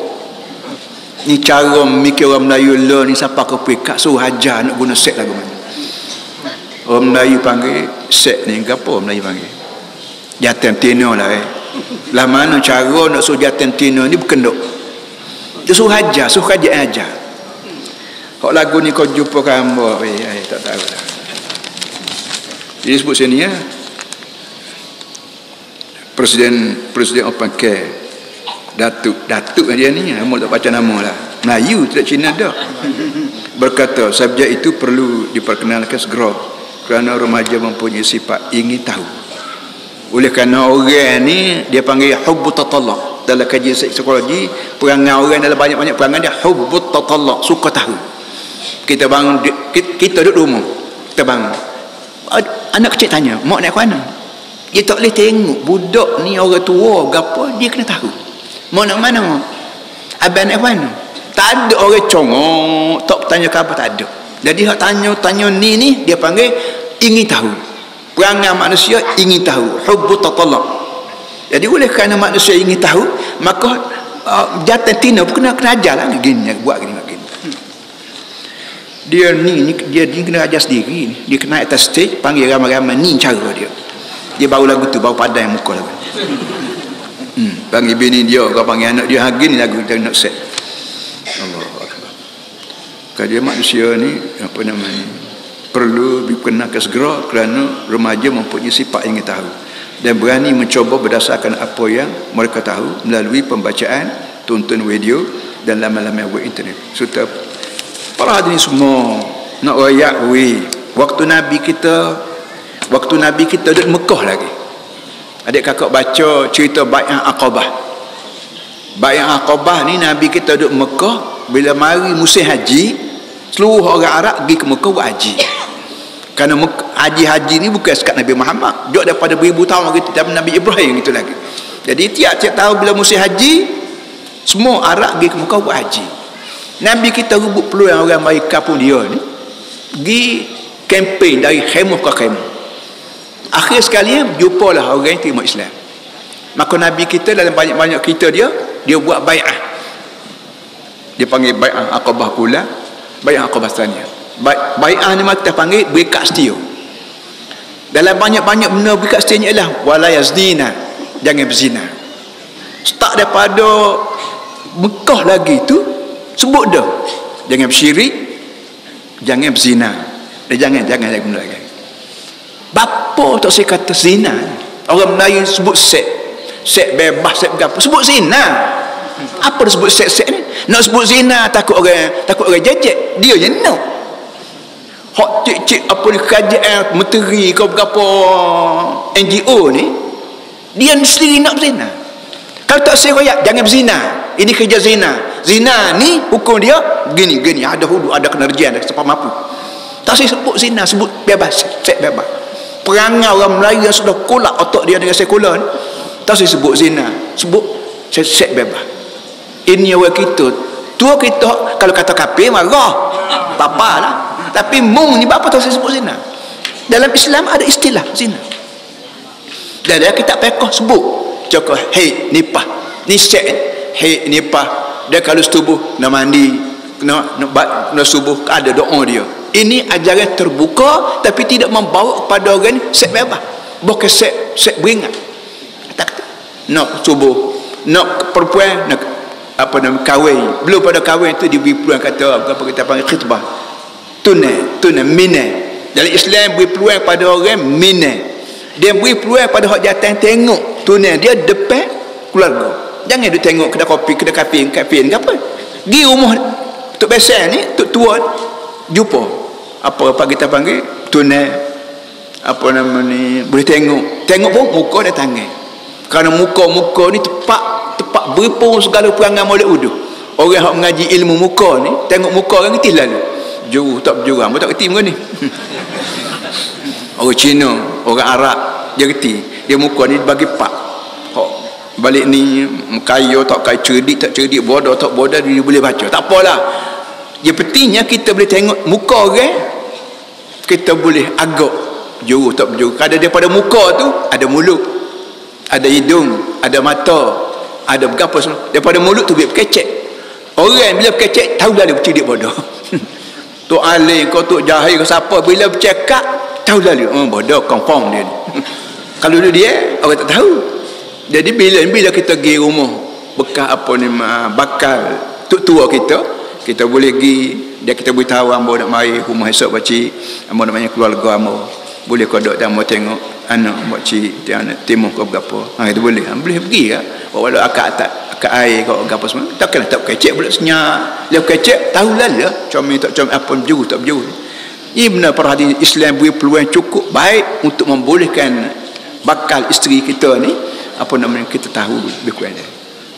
Ni cara mikir orang Melayu lah ni, siapa ke pekat suruh ajar nak guna seks lagu mana. Orang Melayu panggil seks ni apa orang Melayu panggil? Jatan tino lah Lah mana cara nak suruh jatan tino ni berkenduk. Dia suruh ajar, suruh kajian ajar. Hak lagu ni kau jumpa kamu, tak tahu lah. Jadi sebut sini ya. Presiden Open Care. Datuk dia ni, kamu tak baca nama lah. Melayu tidak Cina dah. Berkata subjek itu perlu diperkenalkan segera kerana remaja mempunyai sifat ingin tahu. Oleh kerana orang ni dia panggil hubbut tatallaq. Dalam kajian psikologi, perangai orang dalam banyak-banyak perangai dia hubbut tatallaq, suka tahu. Kita bangun, kita duduk rumah, kita bangun, anak kecil tanya, mak nak ke mana? Dia tak boleh tengok budak ni orang tua gapo, dia kena tahu mak nak mana, abang nak ke mana. Tak ada orang congok tak bertanya khabar, tak ada. Jadi hak tanya ni dia panggil ingin tahu. Perangai manusia ingin tahu, hubbut tatallaq. Jadi oleh kerana manusia ingin tahu, maka jatan tina pun kena ajar lah gini, buat gini. Dia kena ajar sendiri. Dia kena atas stage, panggil ramai-ramai, ni cara dia. Dia baru lagu tu, baru padai muka lagu. Panggil bini dia, kau panggil anak dia, hari ni lagu kita nak set. Allahuakbar. Kerana manusia ni, apa namanya, perlu diperkenalkan segera kerana remaja mempunyai sifat ingin tahu dan berani mencoba berdasarkan apa yang mereka tahu melalui pembacaan, tonton video dan laman-laman web internet. Serta para hadirin semua nak rayak waktu Nabi kita duduk Mekah lagi. Adik kakak baca cerita Bai'ah Aqabah. Bai'ah Aqabah ni Nabi kita duduk Mekah, bila mari musim haji, seluruh orang Arab pergi ke Mekah buat haji. Kerana haji ni bukan sekat Nabi Muhammad, dia daripada beribu tahun lagi, zaman Nabi Ibrahim itu lagi. Jadi tiap-tiap tahun bila musim haji, semua Arab pergi ke Mekah buat haji. Nabi kita rebut peluang orang mari kampung dia ni, pergi kempen dari khemah ke khemah. Akhir sekali jumpalah orang yang terima Islam. Maka Nabi kita dalam banyak-banyak cerita dia buat bai'ah. Dia panggil bai'ah Aqabah ula, bai'ah Aqabah tsaniyah. Bai'ah ni kita panggil berikat setia. Dalam banyak-banyak benda berkat seterusnya ialah wala yazdina, jangan berzina. Start daripada Mekah lagi tu sebut dah, jangan bersyirik, jangan berzina, dan jangan lagi benda lagi. Bapa tak saya kata zina. Orang Melayu sebut seks bebas, seks berapa, sebut zina. Apa dia sebut seks ni? Nak sebut zina takut orang jejek, dia je nak. Hak cik-cik apa ni, kerajaan menteri kau berapa NGO ni, dia sendiri nak berzina. Kalau tak saya royak, jangan berzina, ini kerja zina. Zina ni hukum dia gini, ada hudu, ada kenerjian, ada siapa mampu. Tak saya sebut zina, sebut bebas, seks bebas. Perangai orang Melayu yang sudah kolak otak dia dengan sekular ni, tak saya sebut zina, sebut seks bebas. Ini orang kita, tua kita kalau kata kafir marah, tak apalah. Tapi mung ni apa tak saya sebut zina. Dalam Islam ada istilah zina. Dan dalam kitab fiqh sebut cakap haid nifas, ni seks haid nifas. Dia kalau setubuh nak mandi, nak subuh, ada doa dia. Ini ajaran terbuka tapi tidak membawa kepada orang seks bebas. Bukan seks beringat. Nak subuh, nak perempuan, nak apa nama kahwin, belum pada kahwin tu diberi peluang, kata apa kita panggil khitbah, tunai minai. Dalam Islam beri peluang pada orang minai, dia beri peluang pada hak jatan tengok tunai dia depan keluarga. Jangan dia tengok kedai kopi, kedai kafein ke apa. Di rumah tok besan ni, tok tua jumpa apa kita panggil tunai, apa nama ni, boleh tengok pun muka dia tangan. Kerana muka ni tepat berpung segala perangai molek wudu. Orang yang mengaji ilmu muka ni, tengok muka orang getih lalu. Juru tak berjurang, pun tak getih muka ni. Orang Cina, orang Arab, dia getih. Dia muka ni bagi pak. Balik ni, kaya tak kaya, cerdik tak cerdik, bodoh tak bodoh, dia boleh baca. Tak apalah. Yang pentingnya kita boleh tengok muka orang, kita boleh agak juru tak berjurang. Kadang daripada muka tu, ada mulut, ada hidung, ada mata, ada berapa semua. Daripada mulut tu biar berkecek. Orang bila berkecek, tahulah dia cerdik bodoh. Tok Alim kau, Tok Jahil kau, siapa bila bercakap, tahulah dia bodoh, confirm dia ni. Kalau dia orang tak tahu. Jadi bila kita pergi rumah bekas apa ni, bakal tok tua kita boleh pergi, dia kita beritahu ambo nak mari rumah esok pakcik, ambo nak main keluarga ambo, boleh kau duduk dan ambo tengok anak pakcik, dia anak timur kau berapa, itu boleh pergi kan. Walau akak air kau berapa semua, takkanlah tak kecek pula senyap. Dia kecek tahulah lah comel tak comel, apa berjuru tak berjuru. Ini benar para hadis Islam beri peluang cukup baik untuk membolehkan bakal isteri kita ni apa namanya, kita tahu lebih kurang dia.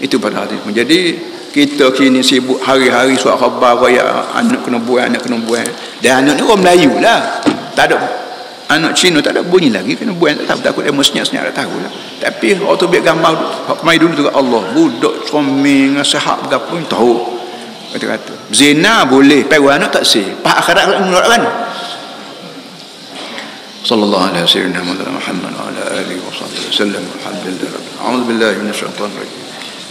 Itu pada hadis. Jadi kita kini sibuk hari-hari suat khabar raya anak kena buang. Dan anak ni orang Melayu lah, tak ada anak Cina, tak ada bunyi lagi kena buang, tak tahu, takut dia senyap tak tahu lah. Tapi orang tu biar gambar mai dulu tu Allah budak comel sehat berapa tahu kata zina boleh, pergi anak tak sih, pak akhirat menolak kan. Sallallahu alaihi wasallam Muhammad wa ala alihi wa sahbihi wasallam. Alhamdulillah rabbil alamin. A'udzu billahi minasyaitonir rajim.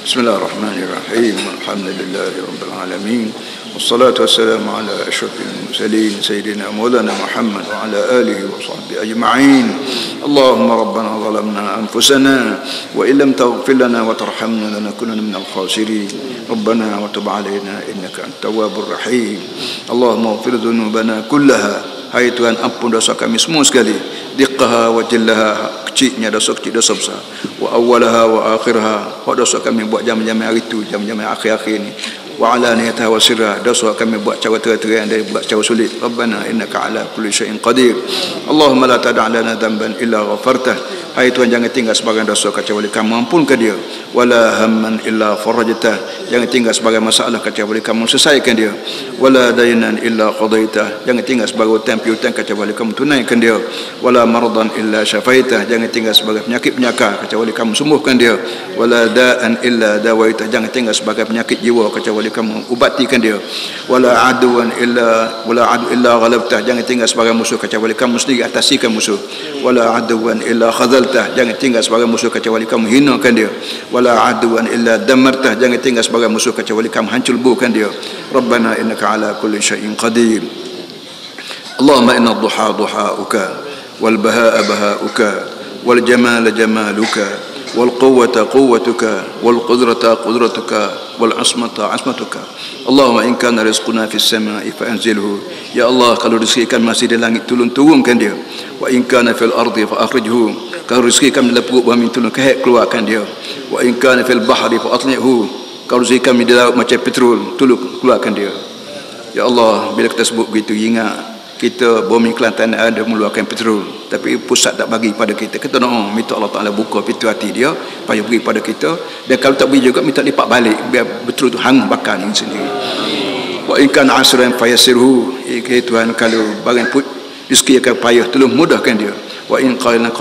Bismillahirrahmanirrahim. Alhamdulillahi rabbil alamin. والصلاة والسلام على أشرف المرسلين سيدنا مولانا محمد وعلى آله وصحبه أجمعين. اللهم ربنا ظلمنا أنفسنا وإن لم تغفر لنا وترحمنا لنكونن من الخاسرين. ربنا وتب علينا إنك أنت التواب الرحيم. اللهم اغفر ذنوبنا كلها. Hai Tuhan, ampun dosa kami semua sekali, diqqaha wa jillaha, kecilnya dosa kecil, dosa besar, wa awwalaha wa akhiraha, dosa kami buat jam-jam hari itu, jam-jam akhir-akhir ini, wa alaniyataha wa sirra, dosa kami buat cara terang-terang dan buat cara sulit. Rabbana innaka ala kulli syai'in qadir. Allahumma la tada' lana dhanban illa ghafartah. Hai Tuhan, jangan tinggal sebagian dosa kecuali kamu ampunkan dia, wala hamman illa farajtah, jangan tinggal sebagai masalah kecuali kamu selesaikan dia, wala dainan illa qadaitah, jangan tinggal sebagai hutang piutang kecuali kamu tunaikan dia, wala maradan illa syafaitah, jangan tinggal sebagai penyakit kecuali kamu sembuhkan dia, wala da'an illa dawaitah, jangan tinggal sebagai penyakit jiwa kecuali kamu ubatikan dia, wala adu illa ghalabtah, jangan tinggal sebagai musuh kecuali kamu sendiri atasikan musuh, wala aduan illa khadhaltah, jangan tinggal sebagai musuh kecuali kamu hinakan dia, wala aduan illa damartah, jangan tinggal sebagai musuh kecuali kamu hancur bukan dia. Rabbana innaka ala kulli syai'in qadir. Allahumma inna duha duha'uka wal baha'a baha'uka, wal jamala jamaluka, wal quwwata quwwatuka, wal qudrata qudratuka, wal asmata asmatuka. Allahumma in kana rizquna fis sama'i fa anzilhu. Ya Allah, kalau rezeki kami masih di langit, tolong turunkan dia. Wa in kana fil ardi fa akhrijhu. Kalau rezeki kami dalam perut bumi, tolong keluarkan dia. Wa in kana fil bahri fa atli'hu. Kalau rezeki kami di laut macam petrol, tolong keluarkan dia. Ya Allah, bila kita sebut begitu, ingat kita bumi Kelantan ada mengeluarkan petrol, tapi pusat tak bagi pada kita. Kita doa minta Allah Taala buka pintu hati dia supaya beri pada kita, dan kalau tak beri juga minta lipat balik biar petrol tu hang bakar ni sendiri. Wa in kana asran fayassirhu. Tuhan, kalau barang put rezeki akan payah, tolong mudahkan dia. Wa in qalilan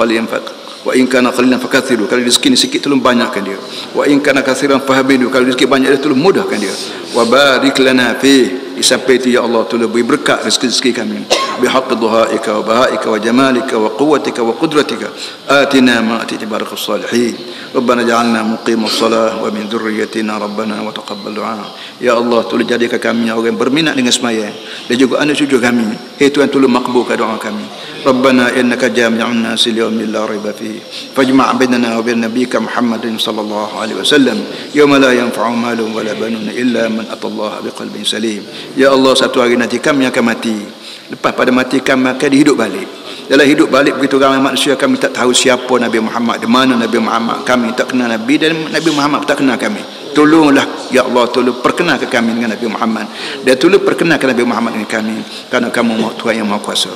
wa in kana qalilan fakathiru. Kalau rezeki ni sikit, tolong banyakkan dia. Wa in kana kathiran fahabidu. Kalau rezeki banyak dia, tolong mudahkan dia. Wa barik lana fi. Sampai itu ya Allah, tolong beri berkat rezeki kami bihaqqi dhuhaika wa bahaika wa jamalika wa quwwatika wa qudratika. Atina ma atiti barakas salihin. Rabbana ja'alna muqimus salah wa min dhurriyyatina rabbana wa taqabbal du'a. Ya Allah, tolong jadikan kami orang berminat dengan sembahyang, dan juga anak cucu kami. Tuhan, tolong makbulkan doa kami. Rabbana innaka jami'un nas li yawmin la raiba fihi fajma' bainana wa bain nabiyyika Muhammadin sallallahu alaihi wasallam yawma la yanfa'u malun wala banun illa man atallaha biqalbin salim. Ya Allah, satu hari nanti kami akan mati. Lepas pada mati kami akan dihidup balik. Dalam hidup balik begitu ramai manusia, kami tak tahu siapa Nabi Muhammad, di mana Nabi Muhammad. Kami tak kenal Nabi, dan Nabi Muhammad tak kenal kami. Tolonglah ya Allah, tolong perkenalkan kami dengan Nabi Muhammad, dan tolong perkenalkan Nabi Muhammad dengan kami, kerana kamu Tuhan yang Maha Kuasa.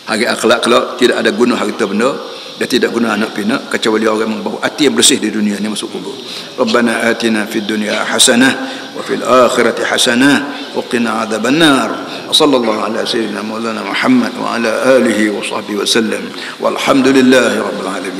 Hari akhlak kelak tidak ada guna harta benda, dan tidak guna anak pinak, kecuali orang yang membawa hati yang bersih di dunia ni masuk kubur. Rabbana atina fid dunya hasanah wa fil akhirati hasanah wa qina adzabannar. Wa sallallahu ala sayyidina maulana Muhammad wa ala alihi wa sahbihi wa sallam. Walhamdulillahi rabbil alamin.